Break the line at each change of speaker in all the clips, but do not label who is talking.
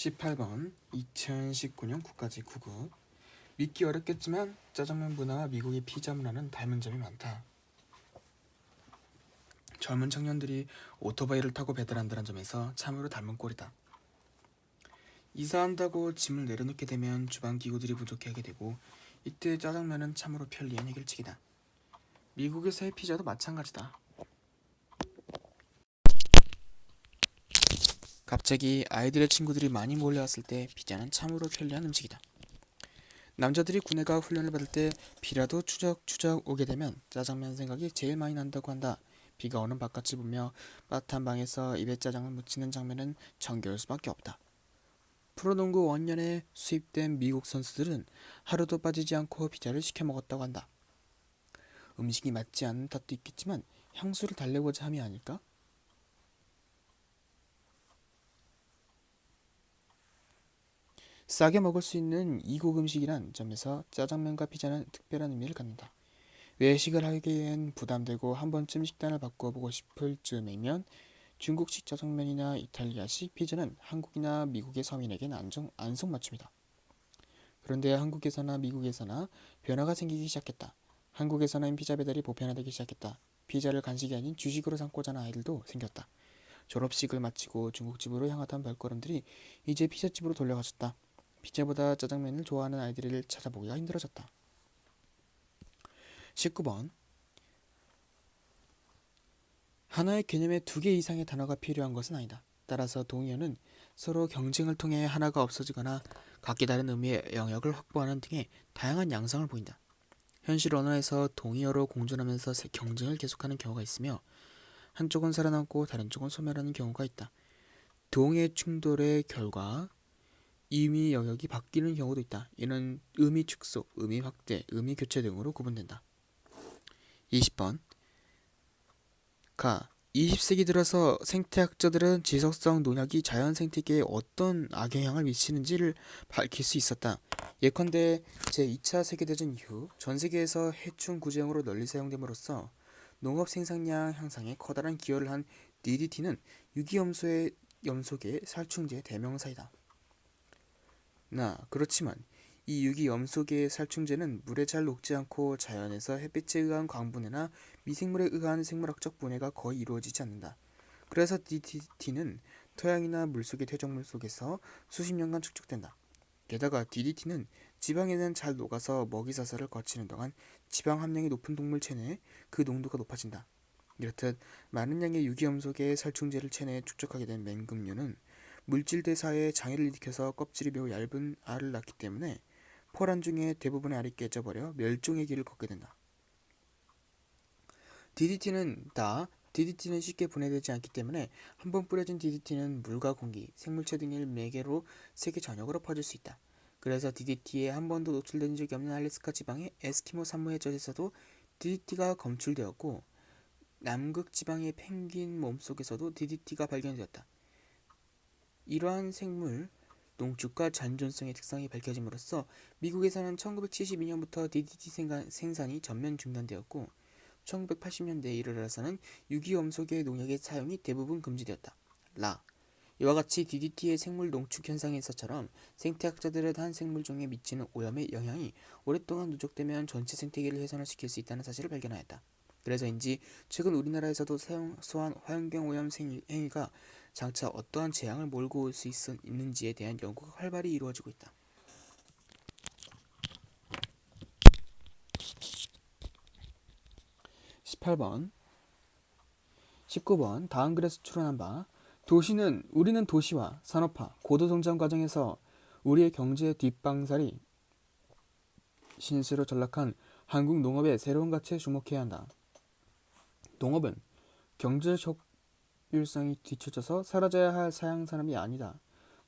18번 2019년 국가직 9급. 믿기 어렵겠지만 짜장면 문화와 미국의 피자 문화는 닮은 점이 많다. 젊은 청년들이 오토바이를 타고 배달한다는 점에서 참으로 닮은 꼴이다. 이사한다고 짐을 내려놓게 되면 주방 기구들이 부족하게 되고, 이때 짜장면은 참으로 편리한 해결책이다. 미국에서의 피자도 마찬가지다. 갑자기 아이들의 친구들이 많이 몰려왔을 때 피자는 참으로 편리한 음식이다. 남자들이 군에가 훈련을 받을 때 비라도 추적추적 오게 되면 짜장면 생각이 제일 많이 난다고 한다. 비가 오는 바깥을 보며 따뜻한 방에서 입에 짜장을 묻히는 장면은 정겨울 수밖에 없다. 프로농구 원년에 수입된 미국 선수들은 하루도 빠지지 않고 피자를 시켜 먹었다고 한다. 음식이 맞지 않는 탓도 있겠지만 향수를 달래고자 함이 아닐까? 싸게 먹을 수 있는 이국 음식이란 점에서 짜장면과 피자는 특별한 의미를 갖는다. 외식을 하기엔 부담되고 한 번쯤 식단을 바꿔보고 싶을 즈음이면 중국식 짜장면이나 이탈리아식 피자는 한국이나 미국의 서민에겐 안성맞춤이다. 그런데 한국에서나 미국에서나 변화가 생기기 시작했다. 한국에서는 피자 배달이 보편화되기 시작했다. 피자를 간식이 아닌 주식으로 삼고자 하는 아이들도 생겼다. 졸업식을 마치고 중국집으로 향하던 발걸음들이 이제 피자집으로 돌려가졌다. 피자보다 짜장면을 좋아하는 아이들을 찾아보기가 힘들어졌다. 19번. 하나의 개념에 두 개 이상의 단어가 필요한 것은 아니다. 따라서 동의어는 서로 경쟁을 통해 하나가 없어지거나 각기 다른 의미의 영역을 확보하는 등의 다양한 양상을 보인다. 현실 언어에서 동의어로 공존하면서 경쟁을 계속하는 경우가 있으며, 한쪽은 살아남고 다른 쪽은 소멸하는 경우가 있다. 동의 충돌의 결과 의미 영역이 바뀌는 경우도 있다. 이는 의미 축소, 의미 확대, 의미 교체 등으로 구분된다. 20번. 20세기 들어서 생태학자들은 지속성 농약이 자연 생태계에 어떤 악영향을 미치는지를 밝힐 수 있었다. 예컨대 제2차 세계대전 이후 전 세계에서 해충 구제용으로 널리 사용됨으로써 농업 생산량 향상에 커다란 기여를 한 DDT는 유기염소계 살충제의 대명사이다. 그렇지만 이 유기염소계 살충제는 물에 잘 녹지 않고 자연에서 햇빛에 의한 광분해나 미생물에 의한 생물학적 분해가 거의 이루어지지 않는다. 그래서 DDT는 토양이나 물속의 퇴적물 속에서 수십 년간 축적된다. 게다가 DDT는 지방에는 잘 녹아서 먹이사슬을 거치는 동안 지방 함량이 높은 동물 체내에 그 농도가 높아진다. 이렇듯 많은 양의 유기염소계 살충제를 체내에 축적하게 된 맹금류는 물질 대사에 장애를 일으켜서 껍질이 매우 얇은 알을 낳기 때문에 포란 중에 대부분의 알이 깨져버려 멸종의 길을 걷게 된다. DDT는 쉽게 분해되지 않기 때문에 한번 뿌려진 DDT는 물과 공기, 생물체 등의 매개로 세계 전역으로 퍼질 수 있다. 그래서 DDT에 한 번도 노출된 적이 없는 알래스카 지방의 에스키모 산모의 젖에서도 DDT가 검출되었고, 남극 지방의 펭귄 몸속에서도 DDT가 발견되었다. 이러한 생물 농축과 잔존성의 특성이 밝혀짐으로써 미국에서는 1972년부터 DDT 생산이 전면 중단되었고, 1980년대에 이르러서는 유기염소계 농약의 사용이 대부분 금지되었다. 이와 같이 DDT의 생물 농축 현상에서처럼 생태학자들은 한 생물종에 미치는 오염의 영향이 오랫동안 누적되면 전체 생태계를 훼손시킬 수 있다는 사실을 발견하였다. 그래서인지 최근 우리나라에서도 소한 화염경 오염 행위가 장차 어떠한 재앙을 몰고 올 수 있는지에 대한 연구가 활발히 이루어지고 있다. 18번. 19번. 다음 글에서 추론한 바 우리는 도시화, 산업화, 고도성장 과정에서 우리의 경제의 뒷방살이 신세로 전락한 한국 농업의 새로운 가치에 주목해야 한다. 농업은 경제적 효율성이 뒤처져서 사라져야 할 사양산업이 아니다.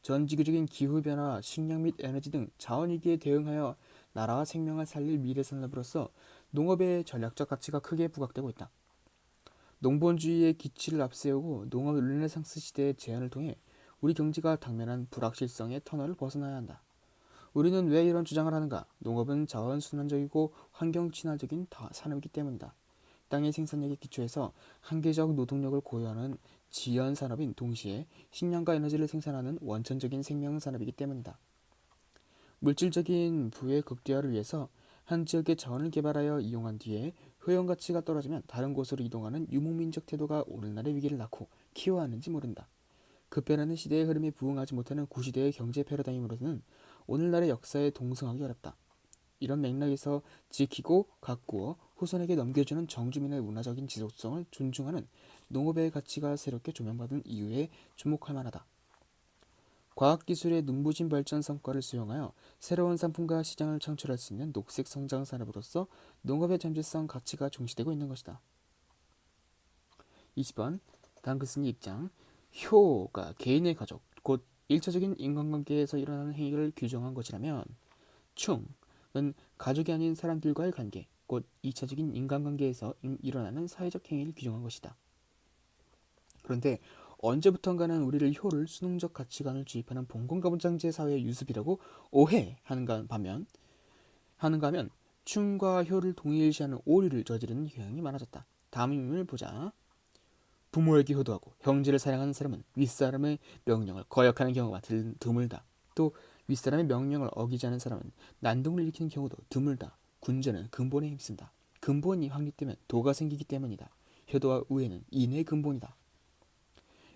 전 지구적인 기후변화, 식량 및 에너지 등 자원위기에 대응하여 나라와 생명을 살릴 미래산업으로서 농업의 전략적 가치가 크게 부각되고 있다. 농본주의의 기치를 앞세우고 농업 르네상스 시대의 제안을 통해 우리 경제가 당면한 불확실성의 터널을 벗어나야 한다. 우리는 왜 이런 주장을 하는가? 농업은 자원순환적이고 환경친화적인 산업이기 때문이다. 땅의 생산력에 기초해서 한계적 노동력을 고유하는 지연 산업인 동시에 식량과 에너지를 생산하는 원천적인 생명 산업이기 때문이다. 물질적인 부의 극대화를 위해서 한 지역의 자원을 개발하여 이용한 뒤에 효용 가치가 떨어지면 다른 곳으로 이동하는 유목민적 태도가 오늘날의 위기를 낳고 키워왔는지 모른다. 급변하는 시대의 흐름에 부응하지 못하는 구시대의 경제 패러다임으로는 오늘날의 역사에 동승하기 어렵다. 이런 맥락에서 지키고 가꾸어 후손에게 넘겨주는 정주민의 문화적인 지속성을 존중하는 농업의 가치가 새롭게 조명받은 이유에 주목할 만하다. 과학기술의 눈부신 발전 성과를 수용하여 새로운 상품과 시장을 창출할 수 있는 녹색 성장 산업으로서 농업의 잠재성 가치가 중시되고 있는 것이다. 20번 당크슨의 입장. 효가 개인의 가족, 곧 일차적인 인간관계에서 일어나는 행위를 규정한 것이라면 충은 가족이 아닌 사람들과의 관계, 곧 2차적인 인간관계에서 일어나는 사회적 행위를 규정한 것이다. 그런데 언제부턴가는 우리를 효를 수능적 가치관을 주입하는 봉건가부장제 사회의 유습이라고 오해하는가 하면 충과 효를 동일시하는 오류를 저지르는 경향이 많아졌다. 다음 인물을 보자. 부모에게 효도하고 형제를 사랑하는 사람은 윗사람의 명령을 거역하는 경우가 드물다. 또 윗사람의 명령을 어기지 않은 사람은 난동을 일으키는 경우도 드물다. 군자는 근본에 힘쓴다. 근본이 확립되면 도가 생기기 때문이다. 효도와 우애는 인의 근본이다.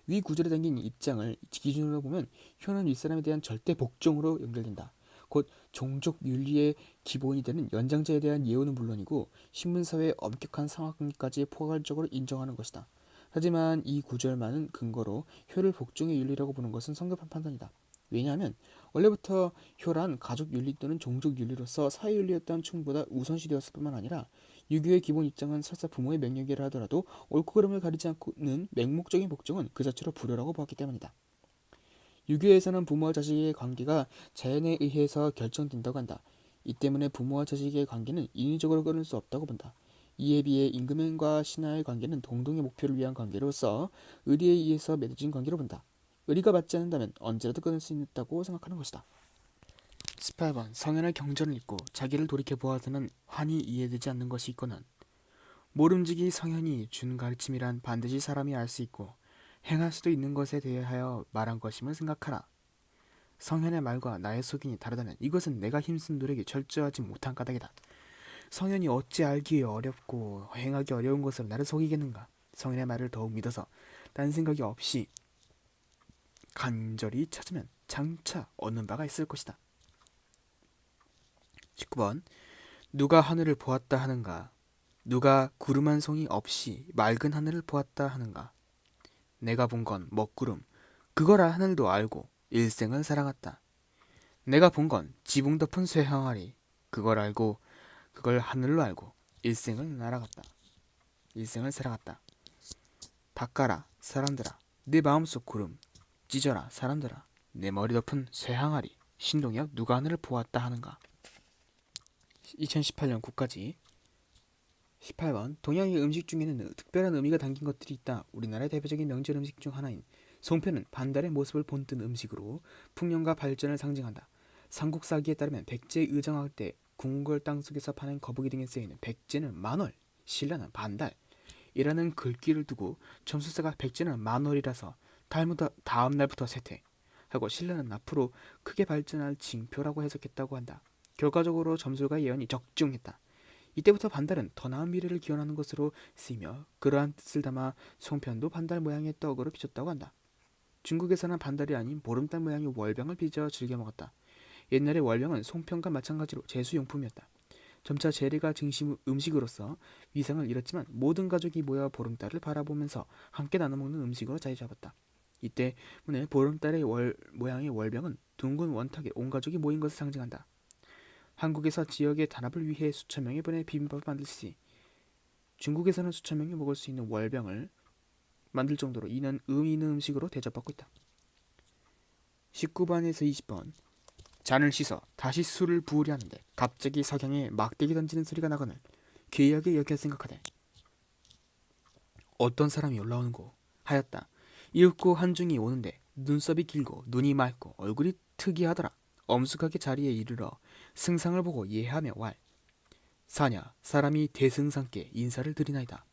위 구절에 담긴 입장을 기준으로 보면 효는 윗사람에 대한 절대 복종으로 연결된다. 곧 종족 윤리의 기본이 되는 연장자에 대한 예우는 물론이고 신분사회의 엄격한 상하관계까지 포괄적으로 인정하는 것이다. 하지만 이 구절만은 근거로 효를 복종의 윤리라고 보는 것은 성급한 판단이다. 왜냐하면 원래부터 효란 가족 윤리 또는 종족 윤리로서 사회 윤리였던 충보다 우선시되었을 뿐만 아니라 유교의 기본 입장은 설사 부모의 명령이라 하더라도 옳고 그름을 가리지 않고는 맹목적인 복종은 그 자체로 불효라고 보았기 때문이다. 유교에서는 부모와 자식의 관계가 자연에 의해서 결정된다고 한다. 이 때문에 부모와 자식의 관계는 인위적으로 끊을 수 없다고 본다. 이에 비해 임금과 신하의 관계는 동등의 목표를 위한 관계로서 의리에 의해서 맺어진 관계로 본다. 의리가 맞지 않는다면 언제라도 끊을 수 있다고 생각하는 것이다. 18번 성현의 경전을 읽고 자기를 돌이켜보아서는 환히 이해되지 않는 것이 있거든. 모름지기 성현이 준 가르침이란 반드시 사람이 알 수 있고 행할 수도 있는 것에 대하여 말한 것임을 생각하라. 성현의 말과 나의 속인이 다르다면 이것은 내가 힘쓴 노력이 철저하지 못한 까닭이다. 성현이 어찌 알기 어렵고 행하기 어려운 것으로 나를 속이겠는가. 성현의 말을 더욱 믿어서 딴 생각이 없이 간절히 찾으면 장차 얻는 바가 있을 것이다. 19번 누가 하늘을 보았다 하는가. 누가 구름 한 송이 없이 맑은 하늘을 보았다 하는가. 내가 본 건 먹구름 그거라 하늘도 알고 일생을 살아갔다. 내가 본 건 지붕 덮은 쇠항아리 그걸 알고 그걸 하늘로 알고 일생을 날아갔다. 일생을 살아갔다. 닦아라 사람들아 내 마음속 구름 찢어라 사람들아 내 머리 덮은 쇠항아리 신동엽 누가 하늘을 보았다 하는가. 2018년 9까지. 18번 동양의 음식 중에는 특별한 의미가 담긴 것들이 있다. 우리나라의 대표적인 명절 음식 중 하나인 송편은 반달의 모습을 본뜬 음식으로 풍년과 발전을 상징한다. 삼국사기에 따르면 백제 의정할 때 궁궐 땅속에서 파는 거북이 등에 쓰이는 백제는 만월, 신라는 반달이라는 글귀를 두고 점수사가 백제는 만월이라서 다음 날부터 쇠퇴하고 신라는 앞으로 크게 발전할 징표라고 해석했다고 한다. 결과적으로 점술과 예언이 적중했다. 이때부터 반달은 더 나은 미래를 기원하는 것으로 쓰이며 그러한 뜻을 담아 송편도 반달 모양의 떡으로 빚었다고 한다. 중국에서는 반달이 아닌 보름달 모양의 월병을 빚어 즐겨 먹었다. 옛날에 월병은 송편과 마찬가지로 제수용품이었다. 점차 재래가 증시 음식으로서 위상을 잃었지만 모든 가족이 모여 보름달을 바라보면서 함께 나눠먹는 음식으로 자리 잡았다. 이때문에 보름달의 모양의 월병은 둥근 원탁에 온 가족이 모인 것을 상징한다. 한국에서 지역의 단합을 위해 수천 명이 보내 비빔밥을 만들 시 중국에서는 수천 명이 먹을 수 있는 월병을 만들 정도로 이는 의미 있는 음식으로 대접받고 있다. 19번에서 20번 잔을 씻어 다시 술을 부으려 하는데 갑자기 석양에 막대기 던지는 소리가 나거늘 괴이하게 여겨 생각하되 어떤 사람이 올라오는고 하였다. 이윽고 한중이 오는데 눈썹이 길고 눈이 맑고 얼굴이 특이하더라. 엄숙하게 자리에 이르러 승상을 보고 예하며 왈 사냐 사람이 대승상께 인사를 드리나이다.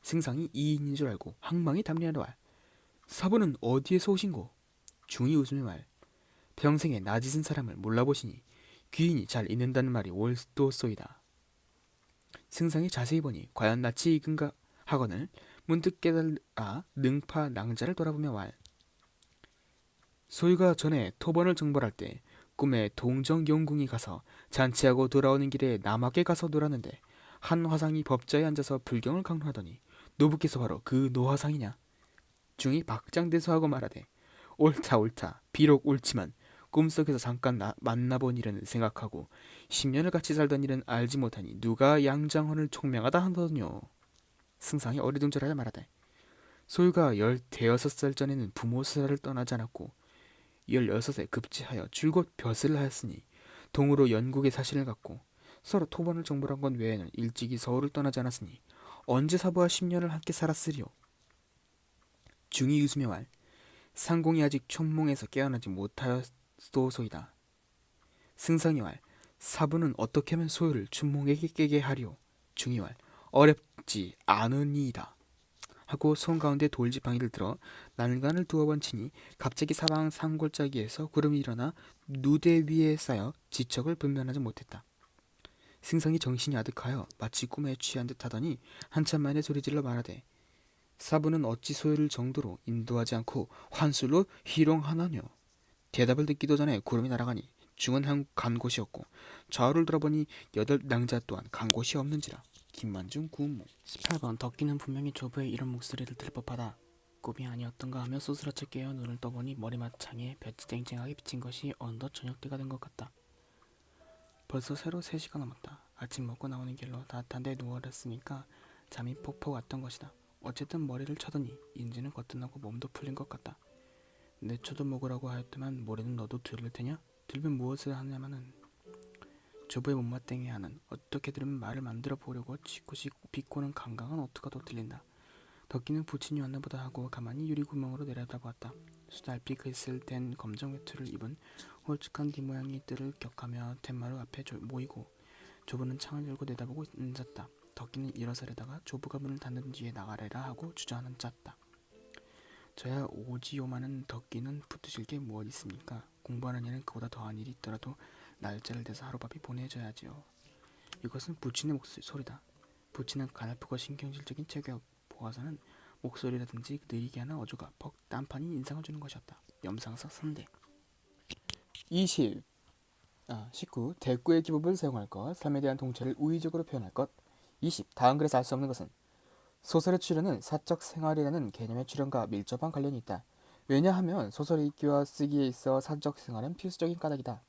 승상이 이인인 줄 알고 황망히 답례하러 말. 사부는 어디에서 오신고? 중이 웃으며 말. 평생에 나짓은 사람을 몰라보시니 귀인이 잘 잊는다는 말이 옳도소이다. 승상이 자세히 보니 과연 낯이 익은가 하거늘 문득 깨달아 능파 낭자를 돌아보며 말. 소유가 전에 토번을 정벌할 때 꿈에 동정용궁이 가서 잔치하고 돌아오는 길에 남학에 가서 놀았는데 한 화상이 법자에 앉아서 불경을 강론하더니 노부께서 바로 그 노화상이냐? 중이 박장대소하고 말하되 옳다 옳다 비록 옳지만 꿈속에서 잠깐 만나본 일은 생각하고 10년을 같이 살던 일은 알지 못하니 누가 양장헌을 총명하다 하더뇨. 승상이 어리둥절하여 말하되 소유가 16살 전에는 부모 세를 떠나지 않았고 16에 급제하여 줄곧 벼슬을 하였으니 동으로 영국에 사신을 갖고 서로 토번을 정벌한 것 외에는 일찍이 서울을 떠나지 않았으니 언제 사부와 10년을 함께 살았으리요. 중이 웃으며 말. 상공이 아직 촌몽에서 깨어나지 못하였소이다. 승상이 말. 사부는 어떻게 하면 소유를 춘몽에게 깨게 하리오. 중이 말. 어렵지 않으니이다. 하고 손 가운데 돌지팡이를 들어 난간을 두어 번 치니 갑자기 사방 산골짜기에서 구름이 일어나 누대 위에 쌓여 지척을 분별하지 못했다. 승상이 정신이 아득하여 마치 꿈에 취한 듯 하더니 한참 만에 소리질러 말하되 사부는 어찌 소유를 정도로 인도하지 않고 환술로 희롱하나뇨. 대답을 듣기도 전에 구름이 날아가니 중은 간 곳이 없고 좌우를 돌아보니 8낭자 또한 간 곳이 없는지라. 김만중 구운모 18번 덕기는 분명히 조부의 이런 목소리를 들을 법하다. 꿈이 아니었던가 하며 소스라쳐 깨어 눈을 떠보니 머리맡창에 볕이 쨍쨍하게 비친 것이 어느덧 저녁때가 된 것 같다. 벌써 새로 3시가 넘었다. 아침 먹고 나오는 길로 따뜻한 데 누워있으니까 잠이 폭폭 왔던 것이다. 어쨌든 머리를 쳐더니 인지는 거뜬하고 몸도 풀린 것 같다. 내쳐도 먹으라고 하였더만 모레는 너도 들을 테냐? 들면 무엇을 하냐마는 조부의 못마땅해 하는 어떻게 들으면 말을 만들어 보려고 치고씩 비꼬는 강강한 어투가 더 들린다. 덕기는 부친이 왔나 보다 하고 가만히 유리구멍으로 내려다보았다. 수달빛 글쓸 된 검정 외투를 입은 홀쭉한 뒷모양이 뜰을 격하며 텐마루 앞에 모이고 조부는 창을 열고 내다보고 앉았다. 덕기는 일어서려다가 조부가 문을 닫는 뒤에 나가래라 하고 주저앉아 짰다. 저야 오지요마는 덕기는 붙으실 게 무엇 있습니까? 공부하는 일은 그보다 더한 일이 있더라도 날짜를 대서 하루밥이 보내줘야지요. 이것은 부친의 목소리다. 부친은 가냘프고 신경질적인 체격 보아서는 목소리라든지 느리게 하는 어조가 퍽 딴판인 인상을 주는 것이었다. 염상사 3대 19. 대꾸의 기법을 사용할 것. 삶에 대한 통찰을 우의적으로 표현할 것. 20. 다음 글에서 알 수 없는 것은 소설의 출현은 사적 생활이라는 개념의 출현과 밀접한 관련이 있다. 왜냐하면 소설 읽기와 쓰기에 있어 사적 생활은 필수적인 까닭이다.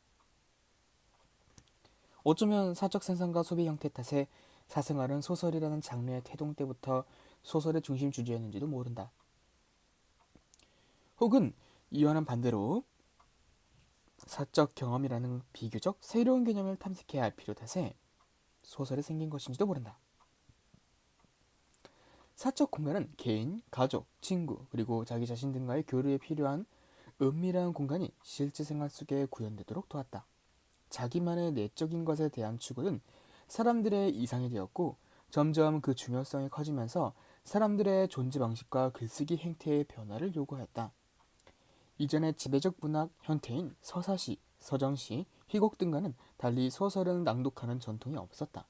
어쩌면 사적 생산과 소비 형태 탓에 사생활은 소설이라는 장르의 태동 때부터 소설의 중심 주제였는지도 모른다. 혹은 이와는 반대로 사적 경험이라는 비교적 새로운 개념을 탐색해야 할 필요 탓에 소설이 생긴 것인지도 모른다. 사적 공간은 개인, 가족, 친구, 그리고 자기 자신 등과의 교류에 필요한 은밀한 공간이 실제 생활 속에 구현되도록 도왔다. 자기만의 내적인 것에 대한 추구는 사람들의 이상이 되었고 점점 그 중요성이 커지면서 사람들의 존재 방식과 글쓰기 행태의 변화를 요구하였다. 이전의 지배적 문학 형태인 서사시, 서정시, 희곡 등과는 달리 소설은 낭독하는 전통이 없었다.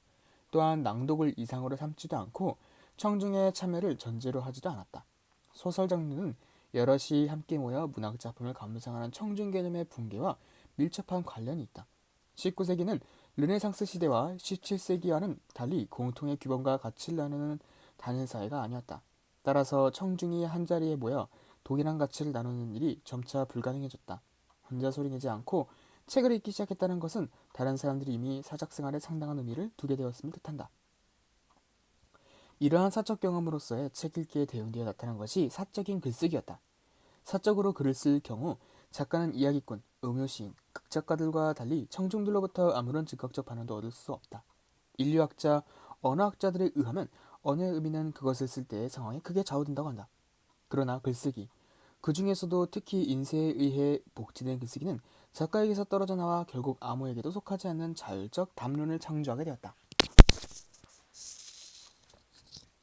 또한 낭독을 이상으로 삼지도 않고 청중의 참여를 전제로 하지도 않았다. 소설 장르는 여럿이 함께 모여 문학작품을 감상하는 청중 개념의 붕괴와 밀접한 관련이 있다. 19세기는 르네상스 시대와 17세기와는 달리 공통의 규범과 가치를 나누는 단일사회가 아니었다. 따라서 청중이 한자리에 모여 동일한 가치를 나누는 일이 점차 불가능해졌다. 혼자 소리내지 않고 책을 읽기 시작했다는 것은 다른 사람들이 이미 사적생활에 상당한 의미를 두게 되었음을 뜻한다. 이러한 사적 경험으로서의 책 읽기에 대응되어 나타난 것이 사적인 글쓰기였다. 사적으로 글을 쓸 경우 작가는 이야기꾼, 음요시인, 극작가들과 달리 청중들로부터 아무런 즉각적 반응도 얻을 수 없다. 인류학자, 언어학자들에 의하면 언어의 의미는 그것을 쓸 때의 상황에 크게 좌우된다고 한다. 그러나 글쓰기, 그 중에서도 특히 인쇄에 의해 복제된 글쓰기는 작가에게서 떨어져 나와 결국 아무에게도 속하지 않는 자율적 담론을 창조하게 되었다.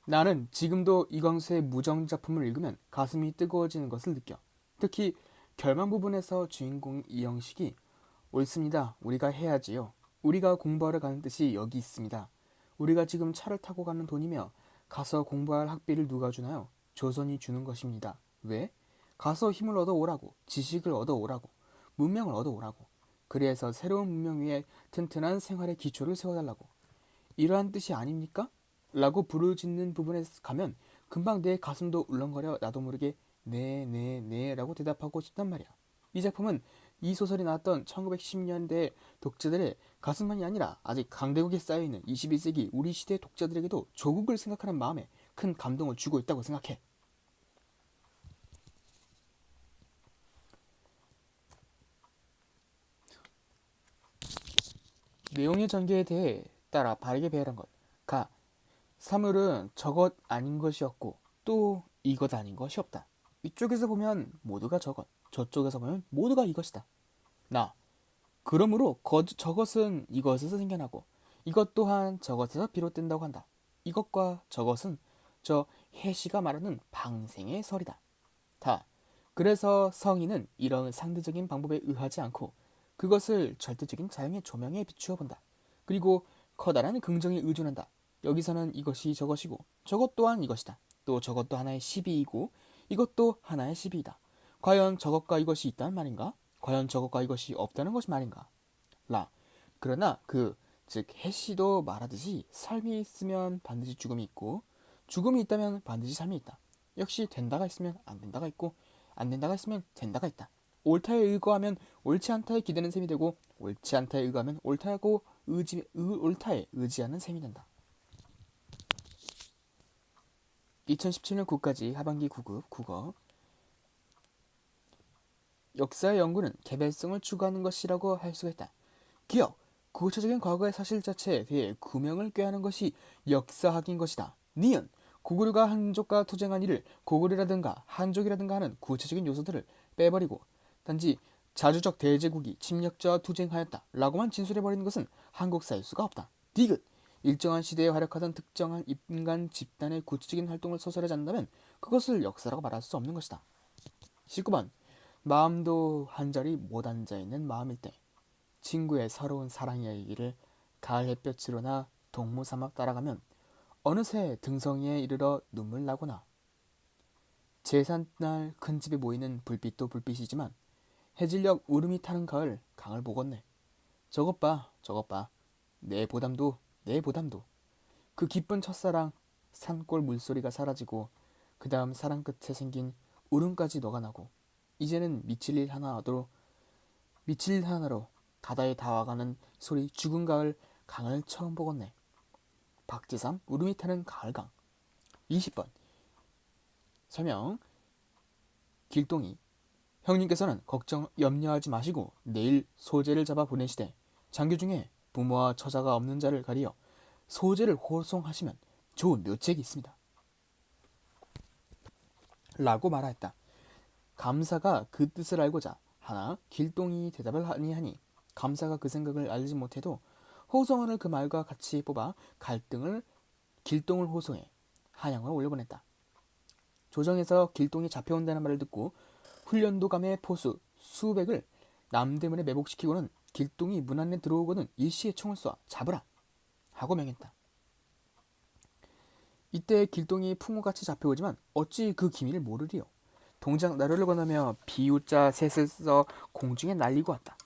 나는 지금도 이광수의 무정 작품을 읽으면 가슴이 뜨거워지는 것을 느껴. 특히 결말 부분에서 주인공 이영식이 옳습니다. 우리가 해야지요. 우리가 공부하러 가는 뜻이 여기 있습니다. 우리가 지금 차를 타고 가는 돈이며 가서 공부할 학비를 누가 주나요? 조선이 주는 것입니다. 왜? 가서 힘을 얻어 오라고, 지식을 얻어 오라고, 문명을 얻어 오라고. 그래서 새로운 문명 위에 튼튼한 생활의 기초를 세워달라고. 이러한 뜻이 아닙니까? 라고 부르짖는 부분에 가면 금방 내 가슴도 울렁거려 나도 모르게 네, 네, 네 라고 대답하고 싶단 말이야. 이 작품은 이 소설이 나왔던 1910년대 독자들의 가슴만이 아니라 아직 강대국에 쌓여있는 21세기 우리 시대 독자들에게도 조국을 생각하는 마음에 큰 감동을 주고 있다고 생각해. 내용의 전개에 대해 따라 바르게 배열한 것. 가. 사물은 저것 아닌 것이 없고 또 이것 아닌 것이 없다. 이쪽에서 보면 모두가 저것, 저쪽에서 보면 모두가 이것이다. 나. 그러므로 저것은 이것에서 생겨나고 이것 또한 저것에서 비롯된다고 한다. 이것과 저것은 저 해시가 말하는 방생의 설이다. 다. 그래서 성인은 이런 상대적인 방법에 의하지 않고 그것을 절대적인 자연의 조명에 비추어 본다. 그리고 커다란 긍정에 의존한다. 여기서는 이것이 저것이고 저것 또한 이것이다. 또 저것도 하나의 시비이고 이것도 하나의 시비이다. 과연 저것과 이것이 있다는 말인가? 과연 저것과 이것이 없다는 것이 말인가? 라. 그러나 즉 해시도 말하듯이 삶이 있으면 반드시 죽음이 있고 죽음이 있다면 반드시 삶이 있다. 역시 된다가 있으면 안 된다가 있고 안 된다가 있으면 된다가 있다. 옳다에 의거하면 옳지 않다에 기대는 셈이 되고 옳지 않다에 의거하면 옳다에 의지하는 셈이 된다. 2017년 9까지 하반기 9급 국어. 역사의 연구는 개별성을 추구하는 것이라고 할 수가 있다. 기억, 구체적인 과거의 사실 자체에 대해 구명을 꾀하는 것이 역사학인 것이다. 니은, 고구려가 한족과 투쟁한 일을 고구려라든가 한족이라든가 하는 구체적인 요소들을 빼버리고 단지 자주적 대제국이 침략자와 투쟁하였다 라고만 진술해버리는 것은 한국사일 수가 없다. 디귿, 일정한 시대에 활약하던 특정한 인간 집단의 구체적인 활동을 소설에 잡는다면 그것을 역사라고 말할 수 없는 것이다. 19번, 마음도 한자리 못 앉아있는 마음일 때 친구의 서러운 사랑 이야기를 가을 햇볕으로나 동무사막 따라가면 어느새 등성이에 이르러 눈물 나거나 제삿날 큰 집에 모이는 불빛도 불빛이지만 해질녘 울음이 타는 가을 강을 보겄네. 저것 봐 저것 봐 내 보담도 내 보담도 그 기쁜 첫사랑 산골 물소리가 사라지고 그 다음 사랑 끝에 생긴 울음까지 녹아나고 이제는 미칠 일 하나로 바다에 다와가는 소리 죽은 가을 강을 처음 보겄네. 박지삼 울음이 타는 가을강. 20번 설명. 길동이 형님께서는 걱정 염려하지 마시고 내일 소재를 잡아 보내시되 장교 중에 부모와 처자가 없는 자를 가리어 소재를 호송하시면 좋은 묘책이 있습니다. 라고 말하였다. 감사가 그 뜻을 알고자 하나 길동이 대답을 아니하니 감사가 그 생각을 알지 못해도 호송하는 그 말과 같이 뽑아 길동을 호송해 한양을 올려보냈다. 조정에서 길동이 잡혀온다는 말을 듣고 훈련도감의 포수 수백을 남대문에 매복시키고는 길동이 문 안에 들어오고는 일시에 총을 쏴 잡으라 하고 명했다. 이때 길동이 풍우같이 잡혀오지만 어찌 그 기밀을 모르리요. 동작 나루를 권하며 비우자 셋을 써 공중에 날리고 왔다.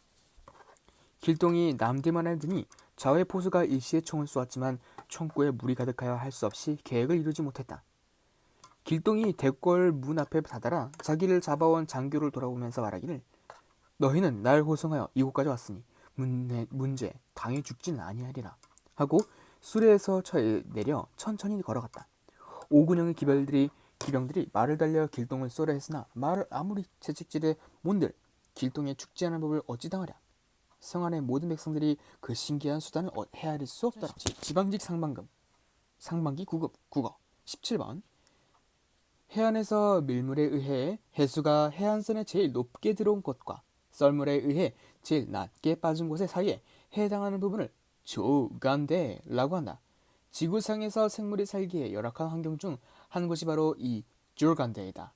길동이 남대문에 드니 좌우의 포수가 일시에 총을 쏘았지만 총구에 물이 가득하여 할 수 없이 계획을 이루지 못했다. 길동이 대궐 문 앞에 다다라 자기를 잡아온 장교를 돌아보면서 말하기를 너희는 날 호송하여 이곳까지 왔으니 문제 당해 죽지는 아니하리라 하고 수레에서 내려 천천히 걸어갔다. 오군영의 기병들이 말을 달려 길동을 쏘려 했으나 말을 아무리 채찍질해 몬들 길동의 죽지 않은 법을 어찌 당하랴. 성안의 모든 백성들이 그 신기한 수단을 헤아릴 수 없더라. 지방직 상반기 9급 국어. 17번 해안에서 밀물에 의해 해수가 해안선에 제일 높게 들어온 곳과 썰물에 의해 제일 낮게 빠진 곳의 사이에 해당하는 부분을 조간대라고 한다. 지구상에서 생물이 살기에 열악한 환경 중 한 곳이 바로 이 줄간데이다.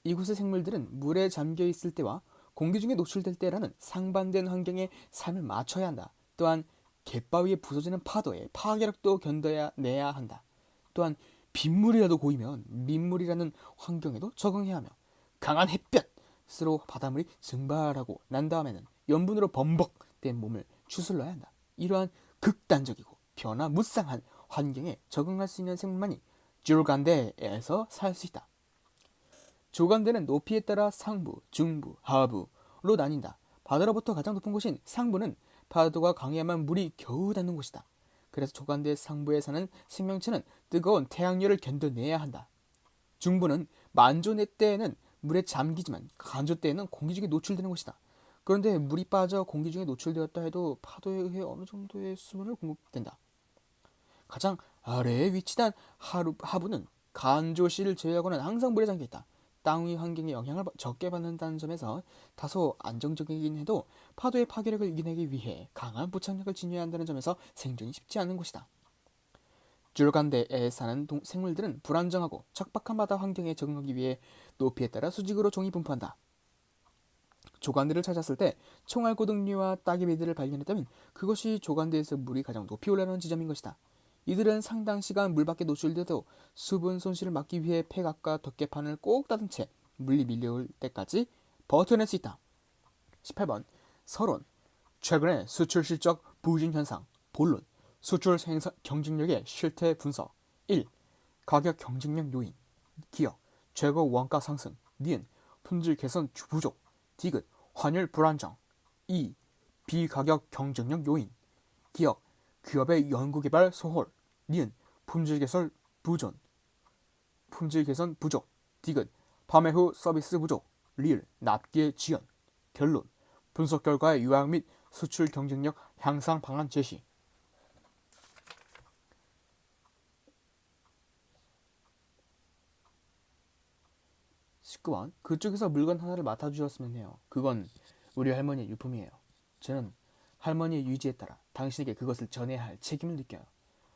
이곳의 생물들은 물에 잠겨 있을 때와 공기 중에 노출될 때라는 상반된 환경에 삶을 맞춰야 한다. 또한 갯바위에 부서지는 파도에 파괴력도 견뎌야 내야 한다. 또한 빗물이라도 고이면 민물이라는 환경에도 적응해야 하며 강한 햇볕으로 바닷물이 증발하고 난 다음에는 염분으로 범벅된 몸을 추슬러야 한다. 이러한 극단적이고 변화무쌍한 환경에 적응할 수 있는 생물만이 줄간데에서 살 수 있다. 조간대는 높이에 따라 상부, 중부, 하부로 나뉜다. 바다로부터 가장 높은 곳인 상부는 파도가 강해야만 물이 겨우 닿는 곳이다. 그래서 조간대 상부에 사는 생명체는 뜨거운 태양열을 견뎌내야 한다. 중부는 만조내 때에는 물에 잠기지만 간조 때에는 공기 중에 노출되는 곳이다. 그런데 물이 빠져 공기 중에 노출되었다 해도 파도에 의해 어느 정도의 수분을 공급된다. 가장 아래에 위치한 하부는 간조시를 제외하고는 항상 물에 잠겨있다. 땅 위 환경의 영향을 적게 받는다는 점에서 다소 안정적이긴 해도 파도의 파괴력을 이겨내기 위해 강한 부착력을 지녀야 한다는 점에서 생존이 쉽지 않은 곳이다. 줄간데에 사는 생물들은 불안정하고 척박한 바다 환경에 적응하기 위해 높이에 따라 수직으로 종이 분포한다. 조간대를 찾았을 때 총알고등류와 따개비들을 발견했다면 그것이 조간대에서 물이 가장 높이 올라오는 지점인 것이다. 이들은 상당 시간 물 밖에 노출돼도 수분 손실을 막기 위해 폐각과 덮개판을 꼭 닫은 채 물이 밀려올 때까지 버텨낼 수 있다. 18번 서론 최근의 수출 실적 부진 현상 본론 수출 경쟁력의 실태 분석 1. 가격 경쟁력 요인 기억 최고 원가 상승 니은 품질 개선 부족 디귿 환율 불안정 2. 비가격 경쟁력 요인 기억 기업의 연구개발 소홀 니은 품질 개선 부족 디귿 판매 후 서비스 부족 리을 납기의 지연 결론 분석 결과의 요약 및 수출 경쟁력 향상 방안 제시 19번 그쪽에서 물건 하나를 맡아주셨으면 해요. 그건 우리 할머니의 유품이에요. 저는 할머니의 유지에 따라 당신에게 그것을 전해야 할 책임을 느껴요.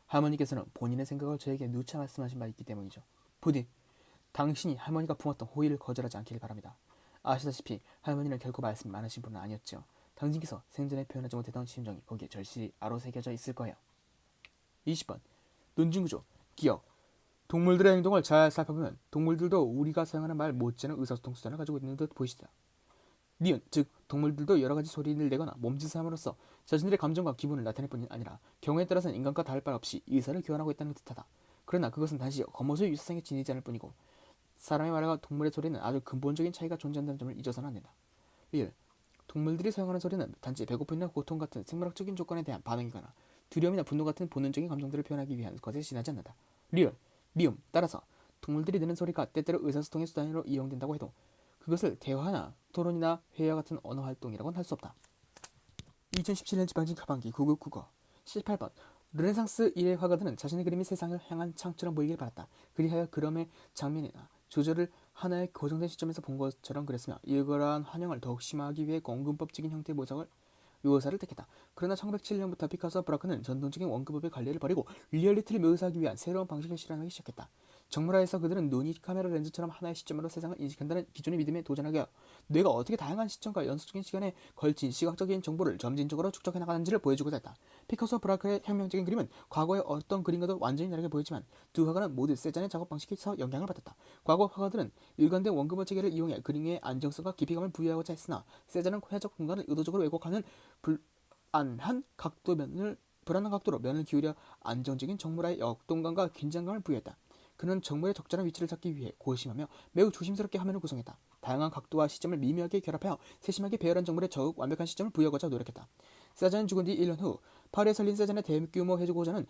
할머니께서는 본인의 생각을 저에게 누차 말씀하신 바 있기 때문이죠. 부디 당신이 할머니가 품었던 호의를 거절하지 않기를 바랍니다. 아시다시피 할머니는 결코 말씀이 많으신 분은 아니었죠. 당신께서 생전에 표현하지 못했던 심정이 거기에 절실히 아로새겨져 있을 거예요. 20번 논증구조 기억 동물들의 행동을 잘 살펴보면 동물들도 우리가 사용하는 말 못지않은 의사소통 수단을 가지고 있는 듯 보이시다. 니은 즉 동물들도 여러 가지 소리를 내거나 몸짓을 함으로써 자신들의 감정과 기분을 나타낼 뿐이 아니라 경우에 따라서는 인간과 다를 바 없이 의사를 교환하고 있다는 듯하다. 그러나 그것은 단지 겉모습의 유사성에 지니지 않을 뿐이고 사람의 말과 동물의 소리는 아주 근본적인 차이가 존재한다는 점을 잊어서는 안 된다. 리을 동물들이 사용하는 소리는 단지 배고픔이나 고통 같은 생물학적인 조건에 대한 반응이거나 두려움이나 분노 같은 본능적인 감정들을 표현하기 위한 것에 지나지 않는다. 리을 미움 따라서 동물들이 내는 소리가 때때로 의사소통의 수단으로 이용된다고 해도 그것을 대화나 토론이나 회의와 같은 언어 활동이라고는 할 수 없다. 2017년 지방직 하반기 9급 국어 18번 르네상스 일의 화가들은 자신의 그림이 세상을 향한 창처럼 보이길 바랐다. 그리하여 그림의 장면이나 조절을 하나의 고정된 시점에서 본 것처럼 그렸으며 이러한 환영을 더욱 심화하기 위해 공근법적인 형태의 묘사를 택했다. 그러나 1907년부터 피카소와 브라크는 전통적인 원급법의 관리를 버리고 리얼리티를 묘사하기 위한 새로운 방식을 실현하기 시작했다. 정물화에서 그들은 눈이 카메라 렌즈처럼 하나의 시점으로 세상을 인식한다는 기존의 믿음에 도전하게 하여 뇌가 어떻게 다양한 시점과 연속적인 시간에 걸친 시각적인 정보를 점진적으로 축적해 나가는지를 보여주고자 했다. 피카소와 브라크의 혁명적인 그림은 과거의 어떤 그림과도 완전히 다르게 보였지만 두 화가는 모두 세잔의 작업 방식에서 영향을 받았다. 과거 화가들은 일관된 원급화 체계를 이용해 그림의 안정성과 깊이감을 부여하고자 했으나 세잔은 회적 공간을 의도적으로 왜곡하는 불안한 각도로 면을 기울여 안정적인 정물화의 역동감과 긴장감을 부여했다. 그는 정물의 적절한 위치를 찾기 위해 고심하며 매우 조심스럽게 화면을 구성했다. 다양한 각도와 시점을 미묘하게 결합하여 세심하게 배열한 정물에 더욱 완벽한 시점을 부여하고자 노력했다. 세잔은 죽은 뒤 1년 후 파리에 설린 세잔의 대규모 해주고자는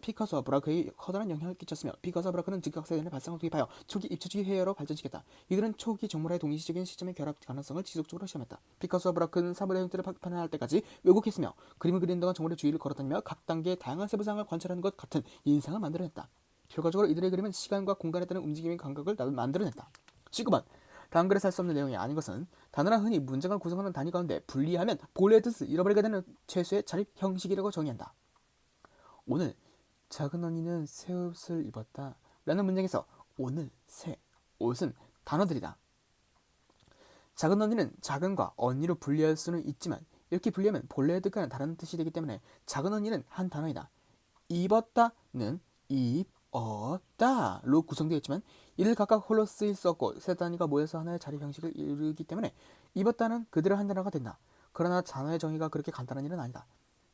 피카소와 브라크에 커다란 영향을 끼쳤으며 피카소와 브라크는 즉각 세잔의 발상을 투입하여 초기 입체주의 회화로 발전시켰다. 이들은 초기 정물화의 동시적인 시점의 결합 가능성을 지속적으로 시험했다. 피카소와 브라크는 사물의 형태를 판단할 때까지 왜곡했으며 그림을 그리는 동안 정물의 주위를 걸어다니며 각 단계의 다양한 세부상을 관찰하는 것 같은 인상을 만들어냈다. 결과적으로 이들의 그림은 시간과 공간에 따른 움직임의 감각을 만들어냈다. 19번 다음 글에서 할 수 없는 내용이 아닌 것은 단어나 흔히 문장을 구성하는 단위 가운데 분리하면 본래의 뜻을 잃어버리게 되는 최소의 자립 형식이라고 정의한다. 오늘 작은 언니는 새 옷을 입었다. 라는 문장에서 오늘, 새, 옷은 단어들이다. 작은 언니는 작은과 언니로 분리할 수는 있지만 이렇게 분리하면 본래의 뜻과는 다른 뜻이 되기 때문에 작은 언니는 한 단어이다. 입었다는 입었다로 구성되어 있지만 이를 각각 홀로 쓰일 수 없고 세 단위가 모여서 하나의 자리 형식을 이루기 때문에 입었다는 그대로 한 단어가 된다. 그러나 단어의 정의가 그렇게 간단한 일은 아니다.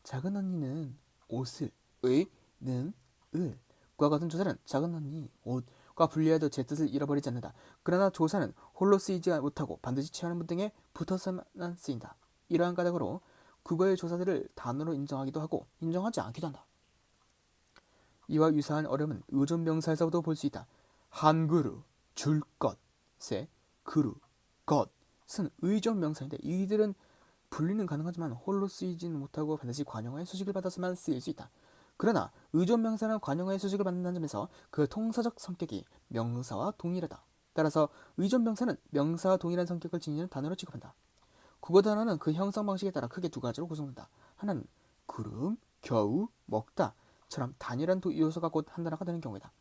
작은 언니는 옷을 의는 을과 같은 조사는 작은 언니 옷과 분리해도 제 뜻을 잃어버리지 않는다. 그러나 조사는 홀로 쓰이지 못하고 반드시 취하는 문 등에 붙어서만 쓰인다. 이러한 까닭으로 국어의 조사들을 단어로 인정하기도 하고 인정하지 않기도 한다. 이와 유사한 어려움은 의존명사에서도 볼 수 있다. 한 그루, 줄 것에 그루, 것은 의존명사인데 이들은 분리는 가능하지만 홀로 쓰이지는 못하고 반드시 관용어의 수식을 받아서만 쓰일 수 있다. 그러나 의존명사는 관용어의 수식을 받는다는 점에서 그 통사적 성격이 명사와 동일하다. 따라서 의존명사는 명사와 동일한 성격을 지니는 단어로 취급한다. 국어 단어는 그 형성 방식에 따라 크게 두 가지로 구성된다. 하나는 구름, 겨우, 먹다 처럼 단일한 요소가 곧 한 단어가 되는 경우이다.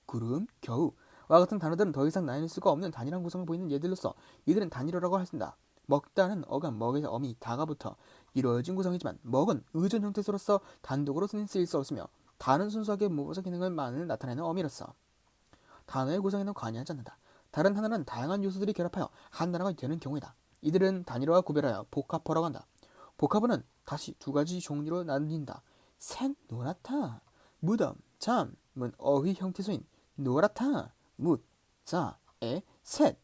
구름, 겨우와 같은 단어들은 더 이상 나뉠 수가 없는 단일한 구성을 보이는 예들로서 이들은 단일어라고 할 수 있다. 먹다는 어감, 먹에서 어미, 다가 붙어 이루어진 구성이지만 먹은 의존 형태로서 단독으로 쓰일 수 없으며 다는 순수하게 무보사 기능을만을 나타내는 어미로서 단어의 구성에는 관여하지 않는다. 다른 하나는 다양한 요소들이 결합하여 한 단어가 되는 경우이다. 이들은 단일어와 구별하여 복합어라고 한다. 복합어는 다시 두 가지 종류로 나뉜다. 새, 노랗다. 무덤, 잠은 어휘 형태소인 노랗다, 묻, 자의 셋,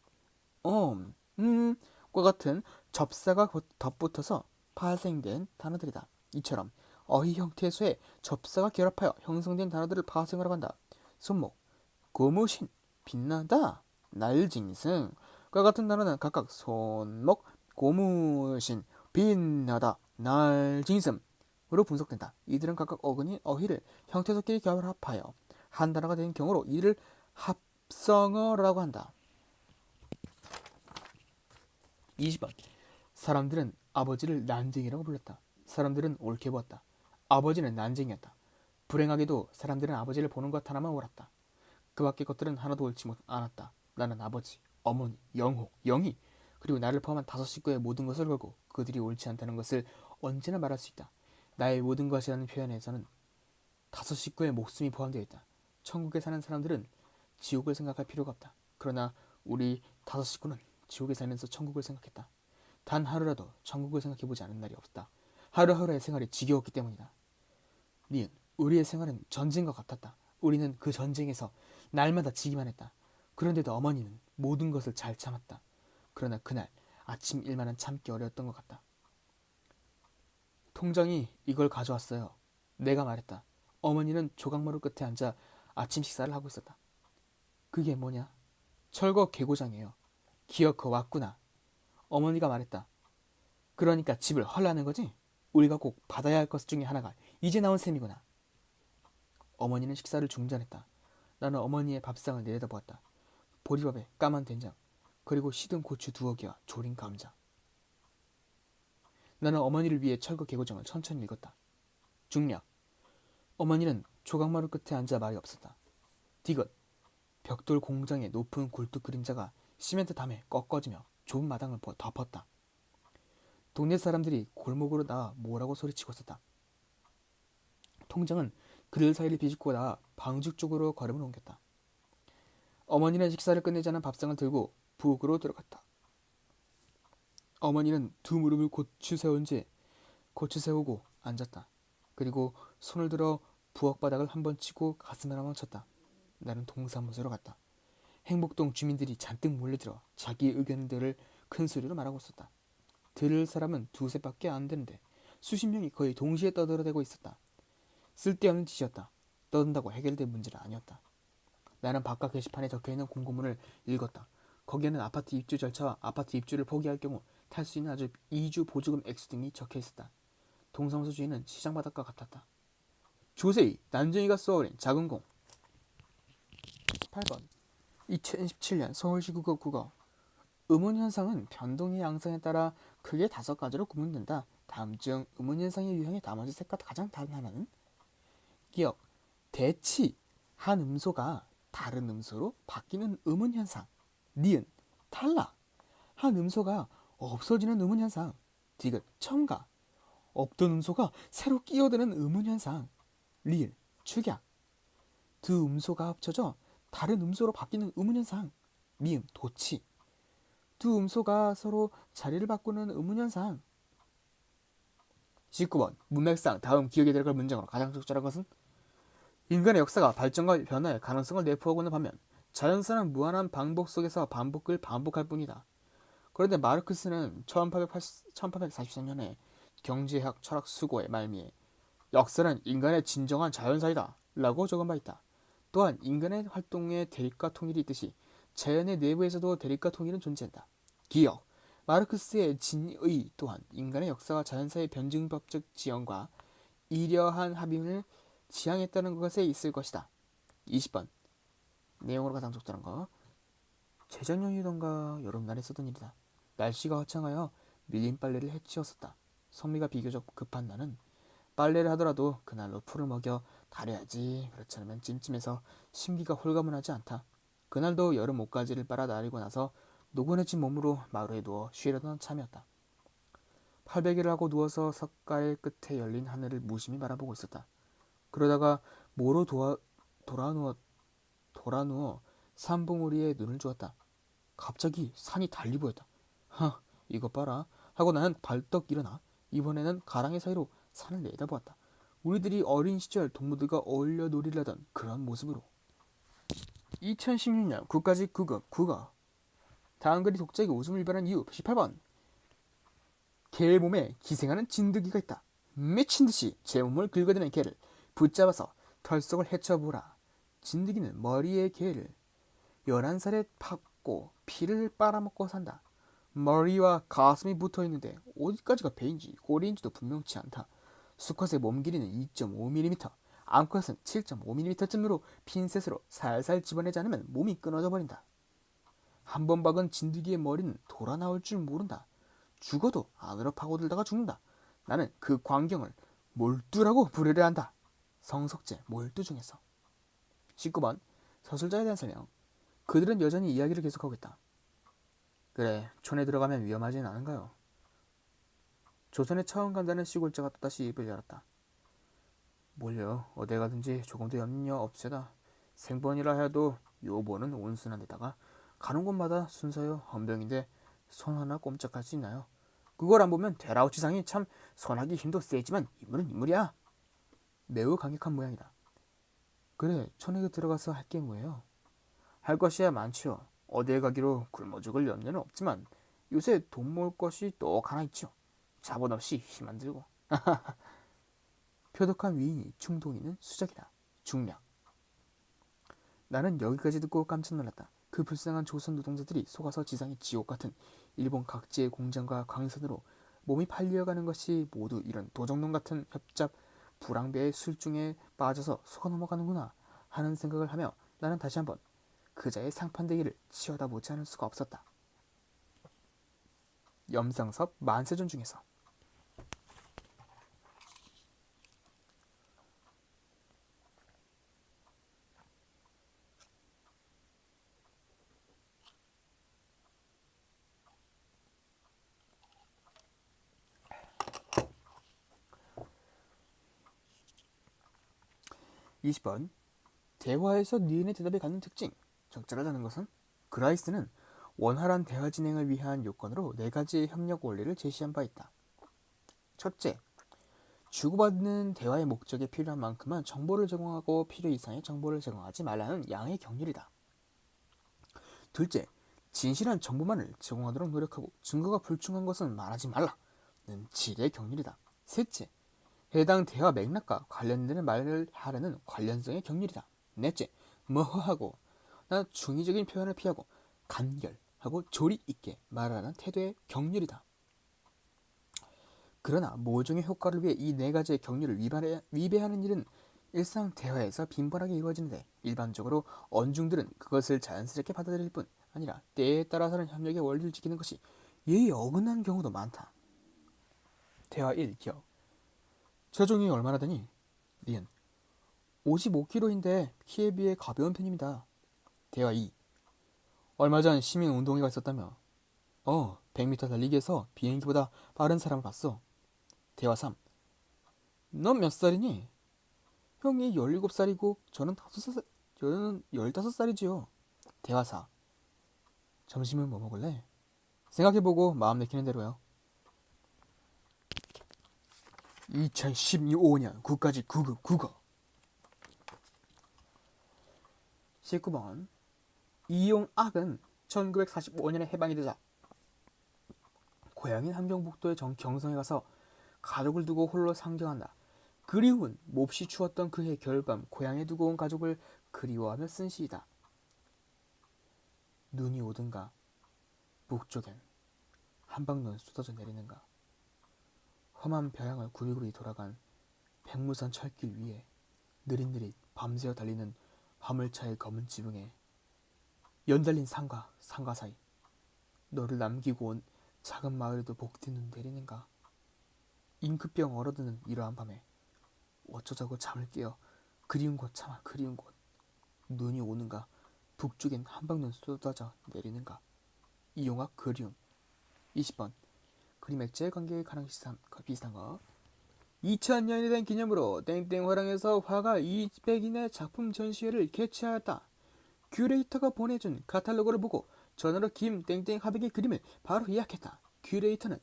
과 같은 접사가 덧붙어서 파생된 단어들이다. 이처럼 어휘 형태소에 접사가 결합하여 형성된 단어들을 파생하라고 한다. 손목, 고무신, 빛나다, 날짐승과 같은 단어는 각각 손목, 고무신, 빛나다, 날짐승으로 분석된다. 이들은 각각 어근인 어휘를 형태소끼리 결합하여 한 단어가 되는 경우로 이를 합성어라고 한다. 20번. 사람들은 아버지를 난쟁이라고 불렀다. 사람들은 옳게 보았다. 아버지는 난쟁이였다. 불행하게도 사람들은 아버지를 보는 것 하나만 옳았다. 그 밖의 것들은 하나도 옳지 않았다. 나는 아버지, 어머니, 영호, 영희 그리고 나를 포함한 5 식구의 모든 것을 걸고 그들이 옳지 않다는 것을 언제나 말할 수 있다. 나의 모든 것이라는 표현에서는 5 식구의 목숨이 포함되어 있다. 천국에 사는 사람들은 지옥을 생각할 필요가 없다. 그러나 우리 5 식구는 지옥에 살면서 천국을 생각했다. 단 하루라도 천국을 생각해보지 않은 날이 없다. 하루하루의 생활이 지겨웠기 때문이다. 니은, 우리의 생활은 전쟁과 같았다. 우리는 그 전쟁에서 날마다 지기만 했다. 그런데도 어머니는 모든 것을 잘 참았다. 그러나 그날 아침 일만은 참기 어려웠던 것 같다. 통장이 이걸 가져왔어요. 내가 말했다. 어머니는 조각마루 끝에 앉아 아침 식사를 하고 있었다. 그게 뭐냐? 철거 개고장이에요. 기어코 왔구나. 어머니가 말했다. 그러니까 집을 헐라는 거지? 우리가 꼭 받아야 할 것 중에 하나가 이제 나온 셈이구나. 어머니는 식사를 중단했다. 나는 어머니의 밥상을 내려다보았다. 보리밥에 까만 된장, 그리고 시든 고추 2어기와 조린 감자. 나는 어머니를 위해 철거 개고장을 천천히 읽었다. 중략. 어머니는 조각마루 끝에 앉아 말이 없었다. 디귿. 벽돌 공장의 높은 굴뚝 그림자가 시멘트 담에 꺾어지며 좁은 마당을 덮었다. 동네 사람들이 골목으로 나와 뭐라고 소리치고 있었다. 통장은 그들 사이를 비집고 나와 방죽 쪽으로 걸음을 옮겼다. 어머니는 식사를 끝내자는 밥상을 들고 부엌으로 들어갔다. 어머니는 두 무릎을 고추 세우고 앉았다. 그리고 손을 들어 부엌 바닥을 한번 치고 가슴을 한번 쳤다. 나는 동사무소로 갔다. 행복동 주민들이 잔뜩 몰려들어 자기 의견들을 큰 소리로 말하고 있었다. 들을 사람은 2-3밖에 안 되는데 수십 명이 거의 동시에 떠들어대고 있었다. 쓸데없는 짓이었다. 떠든다고 해결될 문제는 아니었다. 나는 바깥 게시판에 적혀있는 공고문을 읽었다. 거기에는 아파트 입주 절차와 아파트 입주를 포기할 경우 탈 수 있는 아주 이주 보조금 액수 등이 적혀있었다. 동사무소 주인은 시장 바닥과 같았다. 조세희, 난쟁이가 쏘아올린 작은 공. 8번. 2017년 서울시 국어 의문현상은 변동의 양상에 따라 크게 5가지로 구분된다. 다음 중 의문현상의 유형의 나머지 셋과 가장 다른 하나는? 기억, 대치, 한 음소가 다른 음소로 바뀌는 음운 현상. 니은, 탈락, 한 음소가 없어지는 음운 현상. 디귿, 첨가, 없던 음소가 새로 끼어드는 음운 현상. 리을, 축약, 두 음소가 합쳐져 다른 음소로 바뀌는 음운 현상. 미음, 도치, 두 음소가 서로 자리를 바꾸는 음운 현상. 19번 문맥상 다음 기억에 들어갈 문장으로 가장 적절한 것은? 인간의 역사가 발전과 변화의 가능성을 내포하고 있는 반면 자연사는 무한한 반복 속에서 반복을 반복할 뿐이다. 그런데 마르크스는 1843년에 경제학 철학 수고의 말미에 역사는 인간의 진정한 자연사이다 라고 적은 바 있다. 또한 인간의 활동에 대립과 통일이 있듯이 자연의 내부에서도 대립과 통일은 존재한다. 기억, 마르크스의 진의 또한 인간의 역사와 자연사의 변증법적 지형과 이러한 합의를 지향했다는 것에 있을 것이다. 20번 내용으로 가장 적절한 거. 재작년이던가 여름날에 쓰던 일이다. 날씨가 화창하여 밀린 빨래를 해치웠었다. 성미가 비교적 급한 나는 빨래를 하더라도 그날로 풀을 먹여 다려야지. 그렇지 않으면 찜찜해서 심기가 홀가분하지 않다. 그날도 여름 옷가지를 빨아 나르고 나서 노곤해진 몸으로 마루에 누워 쉬려던 참이었다. 팔베개를 하고 누워서 석가의 끝에 열린 하늘을 무심히 바라보고 있었다. 그러다가 모로 돌아누워 산봉우리에 눈을 주었다. 갑자기 산이 달리 보였다. 하, 이것 봐라 하고 나는 벌떡 일어나 이번에는 가랑이 사이로 산을 내다보았다. 우리들이 어린 시절 동무들과 어울려 놀이를 하던 그런 모습으로. 2016년 국가직 9급 국어. 다음 글이 독자에게 웃음을 유발한 이유. 18번 개의 몸에 기생하는 진드기가 있다. 미친듯이 제 몸을 긁어대는 개를 붙잡아서 털썩을 헤쳐보라. 진드기는 머리에 개를 11살에 팠고 피를 빨아먹고 산다. 머리와 가슴이 붙어있는데 어디까지가 배인지 꼬리인지도 분명치 않다. 수컷의 몸 길이는 2.5mm, 암컷은 7.5mm쯤으로 핀셋으로 살살 집어내지 않으면 몸이 끊어져 버린다. 한 번 박은 진드기의 머리는 돌아 나올 줄 모른다. 죽어도 안으로 파고들다가 죽는다. 나는 그 광경을 몰두라고 부르려 한다. 성석재 몰두 중에서. 19번 서술자에 대한 설명. 그들은 여전히 이야기를 계속하고 있다. 그래, 촌에 들어가면 위험하진 않은가요? 조선에 처음 간다는 시골자가 또다시 입을 열었다. 뭘요? 어디 가든지 조금도 염려 없애다. 생번이라 해도 요보는 온순한 데다가 가는 곳마다 순서요 헌병인데 손 하나 꼼짝할 수 있나요? 그걸 안 보면 되라우치상이 참 손하기 힘도 세지만 인물은 인물이야. 매우 강력한 모양이다. 그래, 촌에 들어가서 할 게 뭐예요? 할 것이야 많지요. 어디에 가기로 굶어 죽을 염려는 없지만 요새 돈 모을 것이 또 하나 있죠. 자본 없이 힘 안 들고. 표독한 위인이 충동이는 수작이다. 중략. 나는 여기까지 듣고 깜짝 놀랐다. 그 불쌍한 조선 노동자들이 속아서 지상의 지옥 같은 일본 각지의 공장과 광선으로 몸이 팔려가는 것이 모두 이런 도적놈 같은 협잡 불황배의 술중에 빠져서 속아 넘어가는구나 하는 생각을 하며 나는 다시 한번 그자의 상판대기를 치워다보지 않을 수가 없었다. 염상섭 만세전 중에서. 20번 대화에서 니은의 대답에 갖는 특징. 적절하다는 것은 그라이스는 원활한 대화 진행을 위한 요건으로 4가지의 협력 원리를 제시한 바 있다. 첫째, 주고받는 대화의 목적에 필요한 만큼만 정보를 제공하고 필요 이상의 정보를 제공하지 말라는 양의 격렬이다. 둘째, 진실한 정보만을 제공하도록 노력하고 증거가 불충한 것은 말하지 말라는 질의 격렬이다. 셋째, 해당 대화 맥락과 관련되는 말을 하려는 관련성의 격렬이다. 넷째, 머허하고 나 중의적인 표현을 피하고 간결하고 조리 있게 말하는 태도의 격렬이다. 그러나 모종의 효과를 위해 이 4가지의 격렬을 위배하는 일은 일상 대화에서 빈번하게 이루어지는데 일반적으로 언중들은 그것을 자연스럽게 받아들일 뿐 아니라 때에 따라서는 협력의 원리를 지키는 것이 예의에 어긋나는 경우도 많다. 대화 1. 기억. 체중이 얼마나 되니? 니은. 55kg인데 키에 비해 가벼운 편입니다. 대화 2. 얼마 전 시민 운동회가 있었다며. 100m 달리기에서 비행기보다 빠른 사람을 봤어. 대화 3. 넌 몇 살이니? 형이 17살이고 저는 15살이지요. 대화 4. 점심은 뭐 먹을래? 생각해보고 마음 내키는 대로요. 2015년 국가직 9급 국어. 19번. 이용악은 1945년에 해방이 되자 고향인 함경북도의 경성에 가서 가족을 두고 홀로 상경한다. 그리운 몹시 추웠던 그해 겨울밤 고향에 두고 온 가족을 그리워하며 쓴 시이다. 눈이 오든가 북쪽엔 한방눈 쏟아져 내리는가. 험한 벼랑을 구리구리 돌아간 백무산 철길 위에 느릿느릿 밤새워 달리는 화물차의 검은 지붕에 연달린 산과 사이 너를 남기고 온 작은 마을에도 복뒤 눈 내리는가. 잉크병 얼어드는 이러한 밤에 어쩌자고 잠을 깨어 그리운 곳 참아 그리운 곳 눈이 오는가. 북쪽엔 한방눈 쏟아져 내리는가. 이용학 그리움. 20번. 그림 액자의 관계에 가장 비슷한 거. 2000년이 된 기념으로 땡땡 화랑에서 화가 200인의 작품 전시회를 개최하였다. 큐레이터가 보내준 카탈로그를 보고 전화로 김 땡땡 화백의 그림을 바로 예약했다. 큐레이터는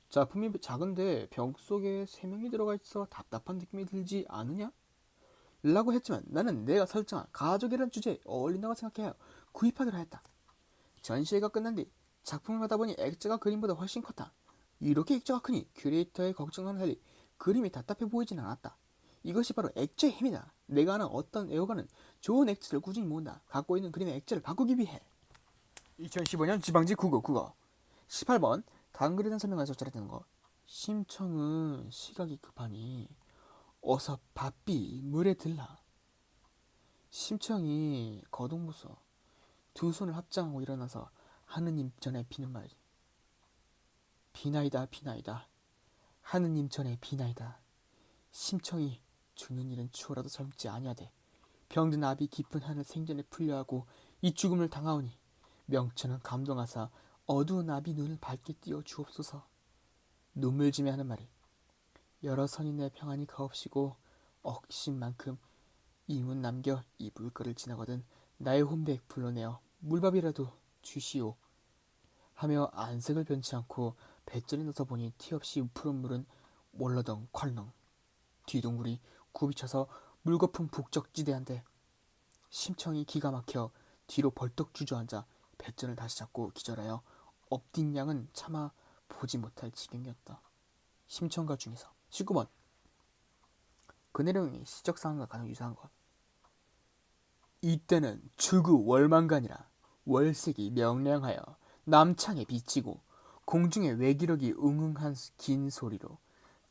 작품이 작은데 벽 속에 3명이 들어가 있어 답답한 느낌이 들지 않으냐? 라고 했지만 나는 내가 설정한 가족이라는 주제에 어울린다고 생각하여 구입하기로 했다. 전시회가 끝난 뒤 작품을 받아 보니 액자가 그림보다 훨씬 컸다. 이렇게 액자가 크니 큐레이터의 걱정과는 달리 그림이 답답해 보이진 않았다. 이것이 바로 액자의 힘이다. 내가 아는 어떤 애호가는 좋은 액자를 꾸준히 모은다. 갖고 있는 그림의 액자를 바꾸기 위해. 2015년 지방지 국어 18번. 다음 글에 대한 설명을 적절히 되는 거. 심청은 시각이 급하니 어서 바삐 물에 들라. 심청이 거동무서 두 손을 합장하고 일어나서 하느님 전에 비는 말이. 비나이다 비나이다. 하느님 전에 비나이다. 심청이 죽는 일은 추워라도 젊지 아니하되 병든 아비 깊은 하늘 생전에 풀려하고 이 죽음을 당하오니 명천은 감동하사 어두운 아비 눈을 밝게 띄워 주옵소서. 눈물짐에 하는 말이. 여러 선인의 평안이 가옵시고 억심만큼 이문 남겨 이 물거를 지나거든 나의 혼백 불러내어 물밥이라도 주시오 하며 안색을 변치 않고 뱃전에 넣어서 보니 티 없이 푸른 물은 몰러덩 콸렁. 뒤동굴이 굽이쳐서 물거품 북적지대한데 심청이 기가 막혀 뒤로 벌떡 주저앉아 뱃전을 다시 잡고 기절하여 엎딘 양은 차마 보지 못할 지경이었다. 심청가 중에서 19번. 그 내용이 시적상황과 가장 유사한 것. 이때는 주구 월망간이라 월색이 명량하여 남창에 비치고 공중에 외기력이 웅웅한 긴 소리로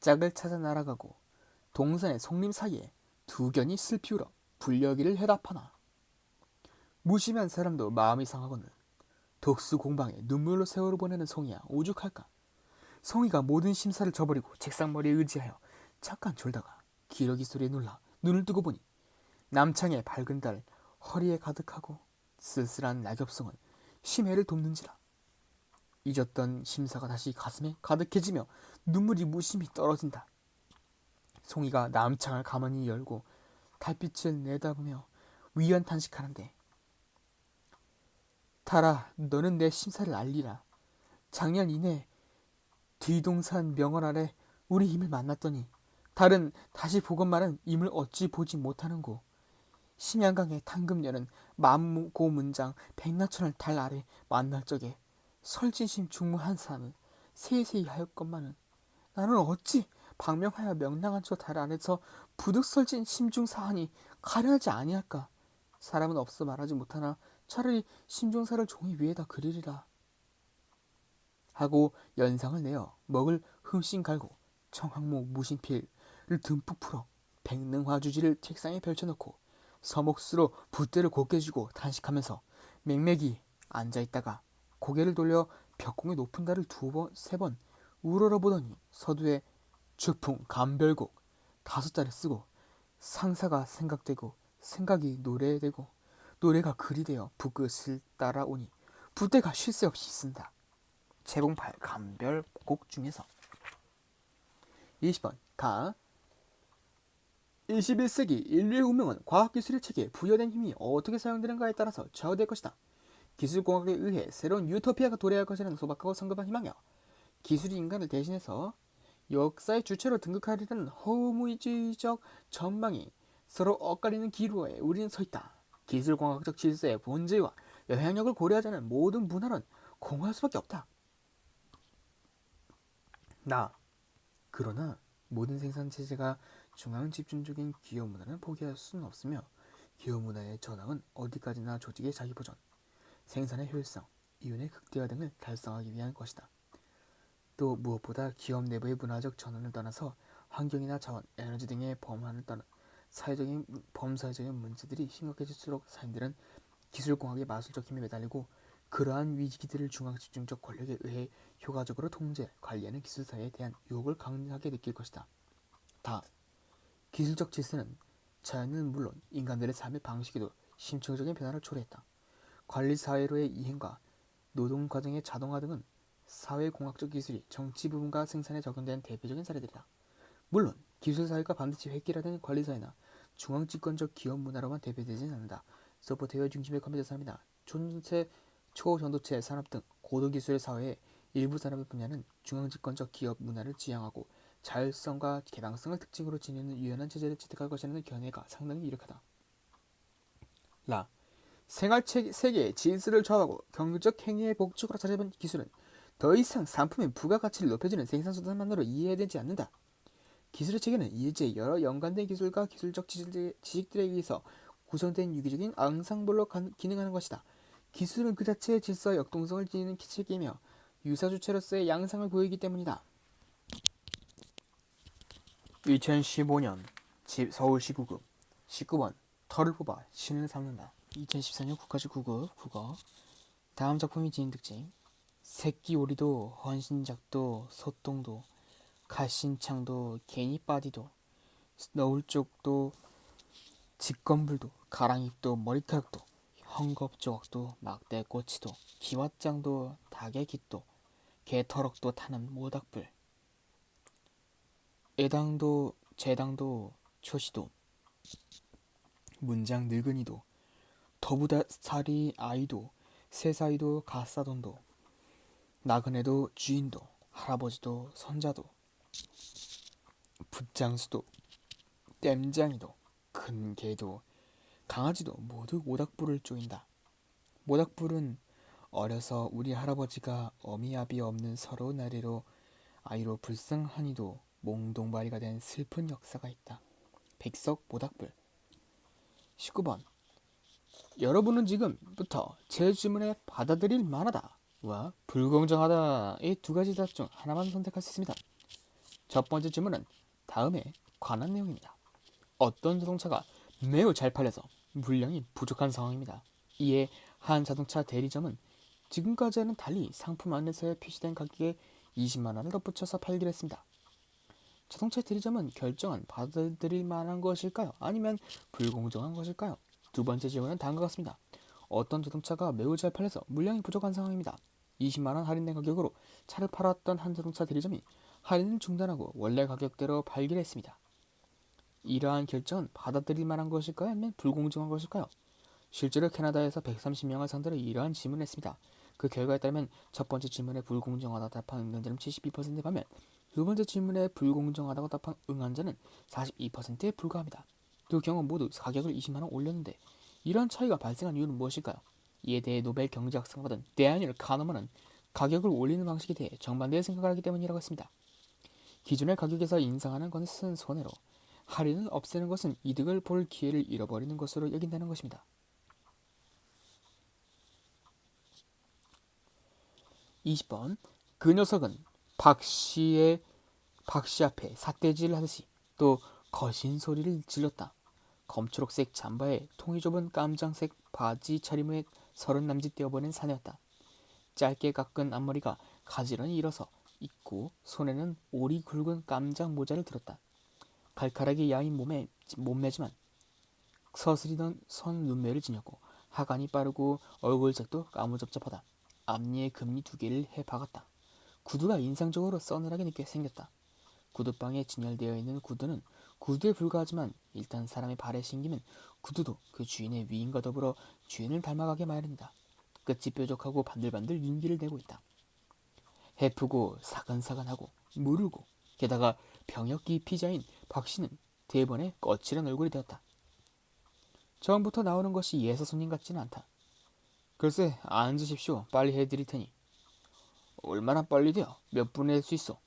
짝을 찾아 날아가고 동산의 송림 사이에 두견이 슬피우러 불려기를 해답하나. 무심한 사람도 마음이 상하거늘 독수 공방에 눈물로 세월을 보내는 송이야 오죽할까. 송이가 모든 심사를 저버리고 책상머리에 의지하여 잠깐 졸다가 기러기 소리에 놀라 눈을 뜨고 보니 남창의 밝은 달 허리에 가득하고 쓸쓸한 낙엽송은 심해를 돕는지라. 잊었던 심사가 다시 가슴에 가득해지며 눈물이 무심히 떨어진다. 송이가 남창을 가만히 열고 달빛을 내다보며 위안 탄식하는데. 달아, 너는 내 심사를 알리라. 작년 이내 뒤동산 명월 아래 우리 임을 만났더니 달은 다시 보건만은 임을 어찌 보지 못하는고. 심양강의 탕금녀는 만고문장 백나천을 달 아래 만날 적에 설진심 중무한 사람을 세세히 하였건만은 나는 어찌 방명하여 명랑한 저 달 안에서 부득설진 심중사하니 가려하지 아니할까. 사람은 없어 말하지 못하나 차라리 심중사를 종이 위에다 그리리라 하고 연상을 내어 먹을 흠씬 갈고 청항모 무신필을 듬뿍 풀어 백능화주지를 책상에 펼쳐놓고 서목수로 붓대를 곧게 쥐고 단식하면서 맹맥이 앉아있다가 고개를 돌려 벽공의 높은 달을 세 번 우러러보더니 서두에 주풍 감별곡 5자를 쓰고 상사가 생각되고 생각이 노래되고 노래가 글이 되어 붓끝을 따라오니 붓대가 쉴 새 없이 쓴다. 재봉팔 감별곡 중에서 20번 가 21세기 인류의 운명은 과학기술의 체계에 부여된 힘이 어떻게 사용되는가에 따라서 좌우될 것이다. 기술공학에 의해 새로운 유토피아가 도래할 것이라는 소박하고 성급한 희망이야. 기술이 인간을 대신해서 역사의 주체로 등극하리라는 허무주의적 전망이 서로 엇갈리는 기로에 우리는 서 있다. 기술공학적 질서의 본질과 영향력을 고려하지 않은 모든 문화는 공허할 수밖에 없다. 그러나 모든 생산체제가 중앙 집중적인 기업 문화는 포기할 수는 없으며 기업 문화의 전황은 어디까지나 조직의 자기보존, 생산의 효율성, 이윤의 극대화 등을 달성하기 위한 것이다. 또 무엇보다 기업 내부의 문화적 전환을 떠나서 환경이나 자원, 에너지 등의 범한을 떠나 범사회적인 문제들이 심각해질수록 사람들은 기술공학의 마술적 힘에 매달리고 그러한 위기들을 중앙집중적 권력에 의해 효과적으로 통제, 관리하는 기술사회에 대한 유혹을 강하게 느낄 것이다. 기술적 질서는 자연은 물론 인간들의 삶의 방식에도 심층적인 변화를 초래했다. 관리사회로의 이행과 노동과정의 자동화 등은 사회공학적 기술이 정치 부분과 생산에 적용된 대표적인 사례들이다. 물론 기술사회가 반드시 획기화된 관리사회나 중앙집권적 기업 문화로만 대표되지는 않는다. 소프트웨어 중심의 컴퓨터 산업이나 초전도체 산업 등 고도기술의 사회의 일부 산업의 분야는 중앙집권적 기업 문화를 지향하고 자율성과 개방성을 특징으로 지니는 유연한 체제를 채택할 것이라는 견해가 상당히 유력하다. 생활세계의 질서를 좌우하고 경제적 행위의 목적으로 자리잡은 기술은 더 이상 상품의 부가가치를 높여주는 생산수단만으로 이해되지 않는다. 기술의 체계는 이제 여러 연관된 기술과 기술적 지식들에 의해서 구성된 유기적인 앙상블로 기능하는 것이다. 기술은 그 자체의 질서와 역동성을 지니는 체계이며 유사주체로서의 양상을 보이기 때문이다. 2015년 서울시 9급 19번 털을 뽑아 신을 삼는다. 2014년 국가시 9급 국어. 다음 작품이 지닌 특징: 새끼오리도 헌신작도 소똥도 갈신창도 개니빠디도 너울쪽도 직건불도 가랑잎도 머리카락도 헝겊조각도 막대꼬치도 기왓장도 닭의깃도 개터럭도 타는 모닥불 애당도 재당도 초시도 문장 늙은이도 더부다살이 아이도 새사이도 갓사돈도 나그네도 주인도 할아버지도 손자도 붓장수도 땜장이도 큰 개도 강아지도 모두 모닥불을 쪼인다. 모닥불은 어려서 우리 할아버지가 어미아비 없는 서러운 나리로 아이로 불쌍하니도 몽동바리가 된 슬픈 역사가 있다. 백석 모닥불. 19번 여러분은 지금부터 제 질문에 받아들일 만하다 와 불공정하다 이 두 가지 답 중 하나만 선택할 수 있습니다. 첫 번째 질문은 다음에 관한 내용입니다. 어떤 자동차가 매우 잘 팔려서 물량이 부족한 상황입니다. 이에 한 자동차 대리점은 지금까지와는 달리 상품 안내서에 표시된 가격에 20만 원을 덧붙여서 팔기로 했습니다. 자동차 대리점은 결정은 받아들일 만한 것일까요? 아니면 불공정한 것일까요? 두 번째 질문은 다음과 같습니다. 어떤 자동차가 매우 잘 팔려서 물량이 부족한 상황입니다. 20만 원 할인된 가격으로 차를 팔았던 한 자동차 대리점이 할인을 중단하고 원래 가격대로 팔기로 했습니다. 이러한 결정은 받아들일 만한 것일까요? 아니면 불공정한 것일까요? 실제로 캐나다에서 130명을 상대로 이러한 질문을 했습니다. 그 결과에 따르면 첫 번째 질문에 불공정하다 답한 응답자는 72%에 반면 두 번째 질문에 불공정하다고 답한 응한자는 42%에 불과합니다. 두 경우 모두 가격을 20만 원 올렸는데 이러한 차이가 발생한 이유는 무엇일까요? 이에 대해 노벨 경제학상 받은 데니얼 카너먼은 가격을 올리는 방식에 대해 정반대의 생각을 하기 때문이라고 했습니다. 기존의 가격에서 인상하는 것은 손해로, 할인을 없애는 것은 이득을 볼 기회를 잃어버리는 것으로 여긴다는 것입니다. 20번 그 녀석은 박씨 앞에 삿대질을 하듯이 또 거신 소리를 질렀다. 검초록색 잠바에 통이 좁은 깜장색 바지 차림에 서른 남짓 되어버린 사내였다. 짧게 깎은 앞머리가 가지런히 일어서 있고 손에는 오리 굵은 깜장 모자를 들었다. 칼칼하게 야인 몸에 몸매지만 서스리던 선 눈매를 지녔고 하관이 빠르고 얼굴색도 까무잡잡하다. 앞니에 금리 2개를 해 박았다. 구두가 인상적으로 서늘하게 느껴 생겼다. 구두방에 진열되어 있는 구두는 구두에 불과하지만 일단 사람의 발에 신기면 구두도 그 주인의 위인과 더불어 주인을 닮아가게 마련이다. 끝이 뾰족하고 반들반들 윤기를 내고 있다. 해프고 사근사근하고 무르고 게다가 병역기 피자인 박씨는 대번에 거칠은 얼굴이 되었다. 처음부터 나오는 것이 예사 손님 같지는 않다. 글쎄 앉으십시오. 빨리 해드릴 테니. 얼마나 빨리 돼요? 몇 분에 할 수 있어?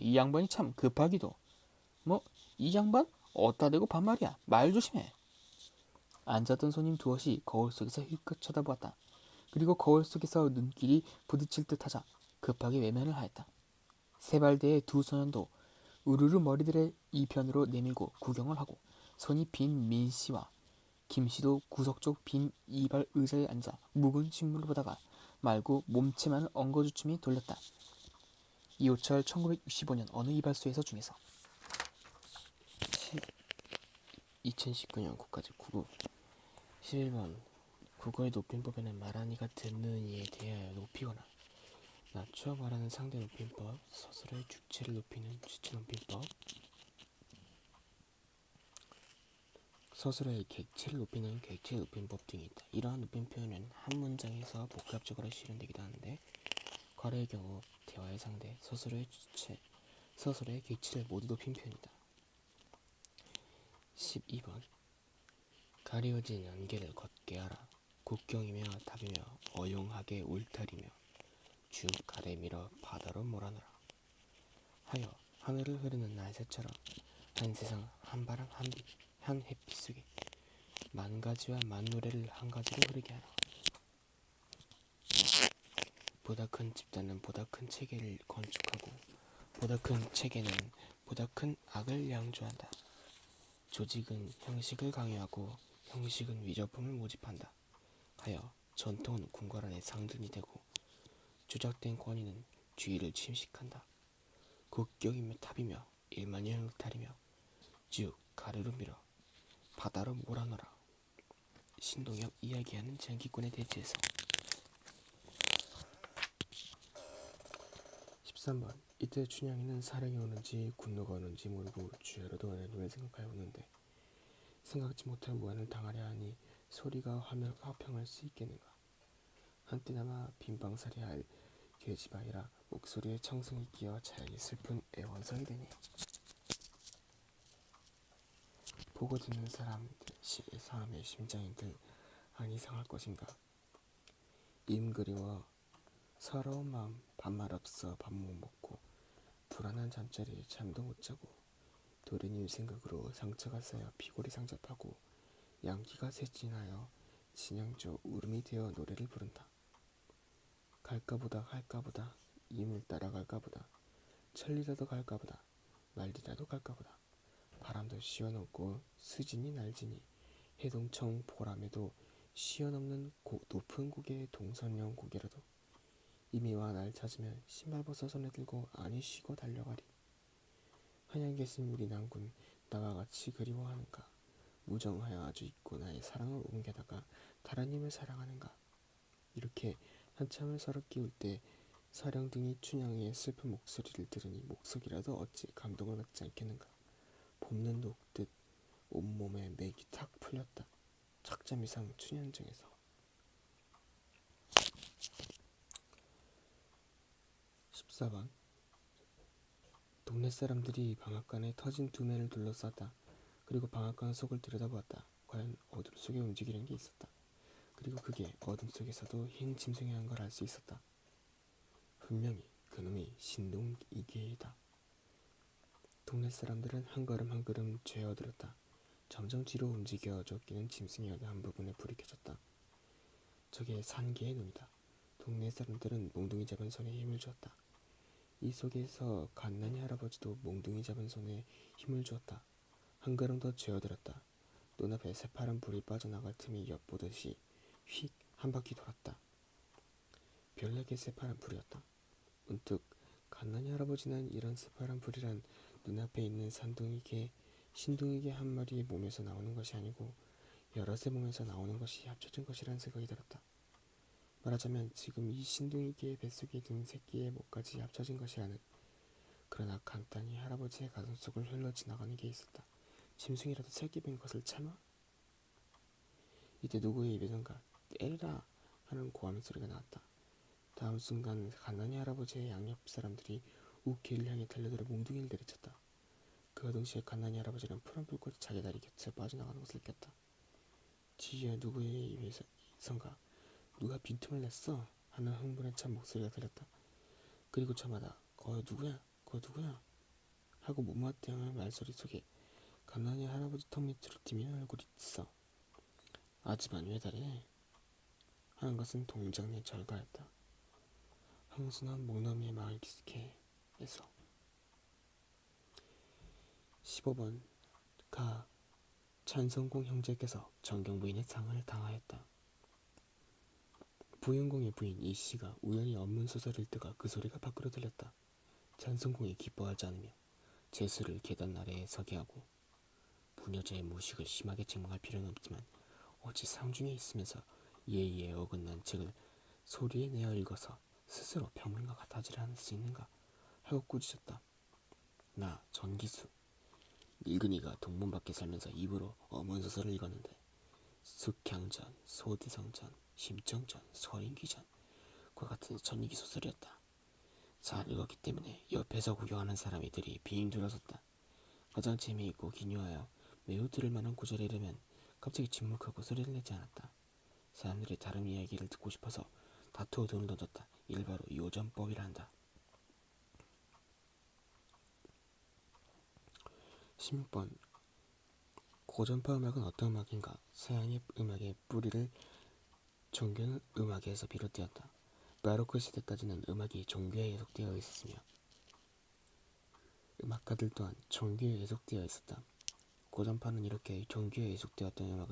이 양반이 참 급하기도. 뭐, 이 양반? 어디다 대고 반말이야. 말 조심해. 앉았던 손님 두엇이 거울 속에서 힐끗 쳐다보았다. 그리고 거울 속에서 눈길이 부딪힐 듯하자 급하게 외면을 하였다. 세발대의 두 소년도 우르르 머리들의 이편으로 내밀고 구경을 하고 손이 빈 민씨와 김씨도 구석 쪽 빈 이발 의자에 앉아 묵은 식물을 보다가 말고 몸체만을 엉거주춤이 돌렸다. 이호철 1965년 어느 이발소에서 중에서 2019년 국가직 9급 11번 국어의 높임법에는 말하는 이가 듣는 이에 대하여 높이거나 낮추어 말하는 상대 높임법, 서술의 주체를 높이는 주체 높임법, 서술의 객체를 높이는 객체 높임법 등이 있다. 이러한 높임 표현은 한 문장에서 복합적으로 실현되기도 하는데 거래의 경우 대화의 상대, 서술의 주체, 서술의 객체를 모두 높인 표현이다. 12번 가리워진 안개를 걷게 하라. 국경이며 답이며 어용하게 울타리며 쭉 가래 밀어 바다로 몰아넣어라. 하여 하늘을 흐르는 날새처럼 한 세상 한 바람 한 햇빛 속에 만 가지와 만 노래를 한 가지로 흐르게 하라. 보다 큰 집단은 보다 큰 체계를 건축하고 보다 큰 체계는 보다 큰 악을 양조한다. 조직은 형식을 강요하고 형식은 위조품을 모집한다. 하여 전통은 궁궐 안에 상등이 되고 조작된 권위는 주의를 침식한다. 국경이며 탑이며 일만여 울타리며 쭉 가르로 밀어 바다로 몰아넣어라. 신동엽 이야기하는 장기권에 대체해서 13번 이때 춘향이는 사랑이 오는지 분노가 오는지 모르고 주야로도 어느 눈에 생각하여 오는데 생각지 못할 무한을 당하려 하니 소리가 화평할 수 있겠는가. 한때나마 빈방살이 할 계집아이라 목소리에 청승이 끼어 자연히 슬픈 애원성이 되니 보고 듣는 사람의 심장인들 안이 상할 것인가. 임 그리워 서러운 마음 밥맛 없어 밥 못 먹고 불안한 잠자리에 잠도 못 자고 도련님 생각으로 상처가 쌓여 피골이 상접하고 양기가 쇠진하여 진양조 울음이 되어 노래를 부른다. 갈까보다 할까보다 임을 따라갈까보다 천리라도 갈까보다 말리라도 갈까보다 바람도 쉬어넘고 수진이 날지니 해동청 보람에도 쉬어넘는 높은 고개의 동선령 고개라도 이미와 날 찾으면 신발 벗어 손에 들고 안이 쉬고 달려가리. 한양계신 우리 난군 나와 같이 그리워하는가. 무정하여 아주 있고 나의 사랑을 옮겨다가 다른 님을 사랑하는가. 이렇게 한참을 서로 끼울 때 사령등이 춘향이의 슬픈 목소리를 들으니 목석이라도 어찌 감동을 받지 않겠는가. 봄는 녹듯 온몸에 맥이 탁 풀렸다. 착잠이상 춘향정에서 14번 동네 사람들이 방앗간에 터진 두매를 둘러쌌다. 그리고 방앗간 속을 들여다보았다. 과연 어둠 속에 움직이는 게 있었다. 그리고 그게 어둠 속에서도 흰 짐승이 한 걸 알 수 있었다. 분명히 그놈이 신동이계이다. 동네 사람들은 한 걸음 한 걸음 죄어들었다. 점점 뒤로 움직여 쫓기는 짐승의 어느 한 부분에 불이 켜졌다. 저게 산개의 눈이다. 동네 사람들은 몽둥이 잡은 손에 힘을 주었다. 이 속에서 갓난이 할아버지도 몽둥이 잡은 손에 힘을 주었다. 한 걸음 더 죄어들었다. 눈앞에 새파란 불이 빠져나갈 틈이 엿보듯이 휙 한 바퀴 돌았다. 별나게 새파란 불이었다. 문득 갓난이 할아버지는 이런 새파란 불이란 눈앞에 있는 산둥이 개
신동이의 한 마리의 몸에서 나오는 것이 아니고 여럿의 몸에서 나오는 것이 합쳐진 것이라는 생각이 들었다. 말하자면 지금 이 신동이의 뱃속에 든 새끼의 목까지 합쳐진 것이라는. 그러나 간단히 할아버지의 가슴속을 흘러 지나가는 게 있었다. 짐승이라도 새끼 뺀 것을 참아? 이때 누구의 입에선가 때리라 하는 고함 소리가 나왔다. 다음 순간 가난이 할아버지의 양옆 사람들이 우케를 향해 달려들어 몽둥이를 내리쳤다. 그와 동시에 가난이 할아버지는 푸른 불꽃이 자기 다리 곁에 빠져나가는 것을 느꼈다. 뒤에 누구의 입에선가 누가 빈틈을 냈어? 하는 흥분에 찬 목소리가 들렸다. 그리고 저마다 거 누구야? 거 누구야? 하고 못마땅한 말소리 속에 가난이 할아버지 턱 밑으로 튀면 얼굴이 있어. 아지만 왜 다래? 하는 것은 동작내 절가였다. 황순한 목너미의 마을 기슭에서 15번 가 찬성공 형제께서 정경 부인의 상을 당하였다. 부윤공의 부인 이씨가 우연히 업문 소설을 읽다가 그 소리가 밖으로 들렸다. 찬성공이 기뻐하지 않으며 제수를 계단 아래에 서게 하고 부녀자의 무식을 심하게 책망할 필요는 없지만 어찌 상중에 있으면서 예의에 어긋난 책을 소리에 내어 읽어서 스스로 평민과 같아지를 할 수 있는가 하고 꾸짖었다. 나 전기수 늙은이가 동문 밖에 살면서 입으로 어문소설을 읽었는데 숙향전, 소대성전, 심정전, 서인기전 과 같은 전이기 소설이었다. 잘 읽었기 때문에 옆에서 구경하는 사람들이 빙 둘러섰다. 가장 재미있고 기묘하여 매우 들을 만한 구절에 이르면 갑자기 침묵하고 소리를 내지 않았다. 사람들이 다른 이야기를 듣고 싶어서 다투어 돈을 던졌다. 일바로 요전법이라 한다. 16번 고전파 음악은 어떤 음악인가? 서양의 음악의 뿌리를 종교는 음악에서 비롯되었다. 바로크 시대까지는 음악이 종교에 해석되어 있었으며 음악가들 또한 종교에 해석되어 있었다. 고전파는 이렇게 종교에 해석되었던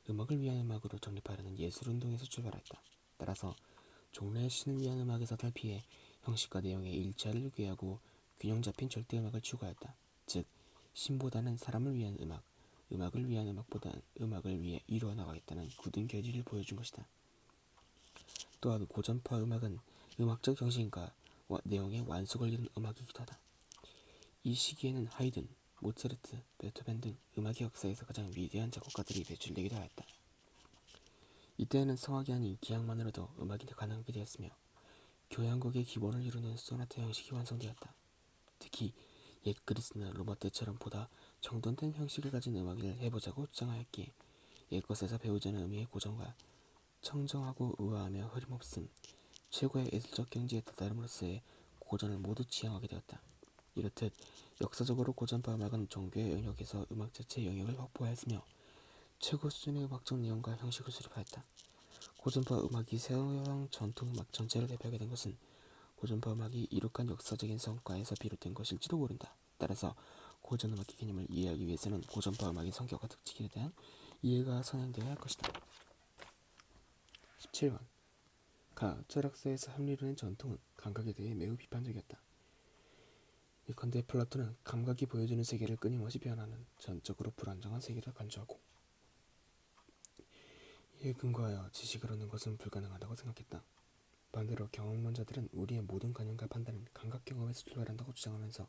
음악을 위한 음악으로 정립하려는 예술운동에서 출발했다. 따라서 종래의 신을 위한 음악에서 탈피해 형식과 내용의 일치를 구하고 균형 잡힌 절대 음악을 추구하였다. 즉 신보다는 사람을 위한 음악, 음악을 위한 음악보다는 음악을 위해 이루어 나가겠다는 굳은 결의를 보여준 것이다. 또한 고전파 음악은 음악적 형식과 내용의 완숙을 이룬 음악이기도 하다. 이 시기에는 하이든, 모차르트, 베토벤 등 음악의 역사에서 가장 위대한 작곡가들이 배출되기도 하였다. 이때에는 성악이 아닌 기악만으로도 음악이 가능하게 되었으며 교향곡의 기본을 이루는 소나타 형식이 완성되었다. 특히 옛 그리스나 로마 때처럼 보다 정돈된 형식을 가진 음악을 해보자고 주장하였기에 옛것에서 배우자는 의미의 고전과 청정하고 우아하며 흐림없음, 최고의 예술적 경지에 다다름으로써의 고전을 모두 지향하게 되었다. 이렇듯 역사적으로 고전파 음악은 종교의 영역에서 음악 자체의 영역을 확보하였으며 최고 수준의 음악적 내용과 형식을 수립하였다. 고전파 음악이 서양 전통음악 전체를 대표하게 된 것은 고전파 음악이 이룩한 역사적인 성과에서 비롯된 것일지도 모른다. 따라서 고전음악의 개념을 이해하기 위해서는 고전파 음악의 성격과 특징에 대한 이해가 선행되어야 할 것이다. 17번 철학사에서 합리론의 전통은 감각에 대해 매우 비판적이었다. 예컨대 플라톤은 감각이 보여주는 세계를 끊임없이 변하는 전적으로 불안정한 세계를 간주하고 이에 근거하여 지식을 얻는 것은 불가능하다고 생각했다. 반대로 경험론자들은 우리의 모든 관념과 판단은 감각 경험에서 출발한다고 주장하면서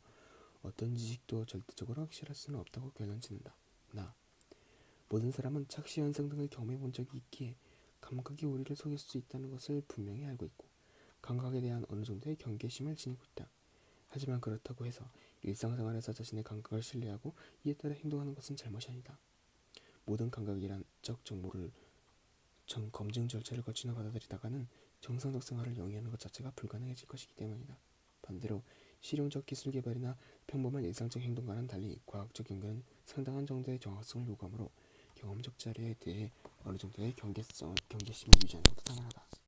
어떤 지식도 절대적으로 확실할 수는 없다고 결론짓는다. 모든 사람은 착시 현상 등을 경험해 본 적이 있기에 감각이 우리를 속일 수 있다는 것을 분명히 알고 있고 감각에 대한 어느 정도의 경계심을 지니고 있다. 하지만 그렇다고 해서 일상생활에서 자신의 감각을 신뢰하고 이에 따라 행동하는 것은 잘못이 아니다. 모든 감각이란 적 정보를 검증 절차를 거치며 받아들이다가는 정상적 생활을 영위하는 것 자체가 불가능해질 것이기 때문이다. 반대로 실용적 기술 개발이나 평범한 일상적 행동과는 달리 과학적 연구는 상당한 정도의 정확성을 요구하므로 경험적 자료에 대해 어느 정도의 경계심을 유지하는 것도 당연하다.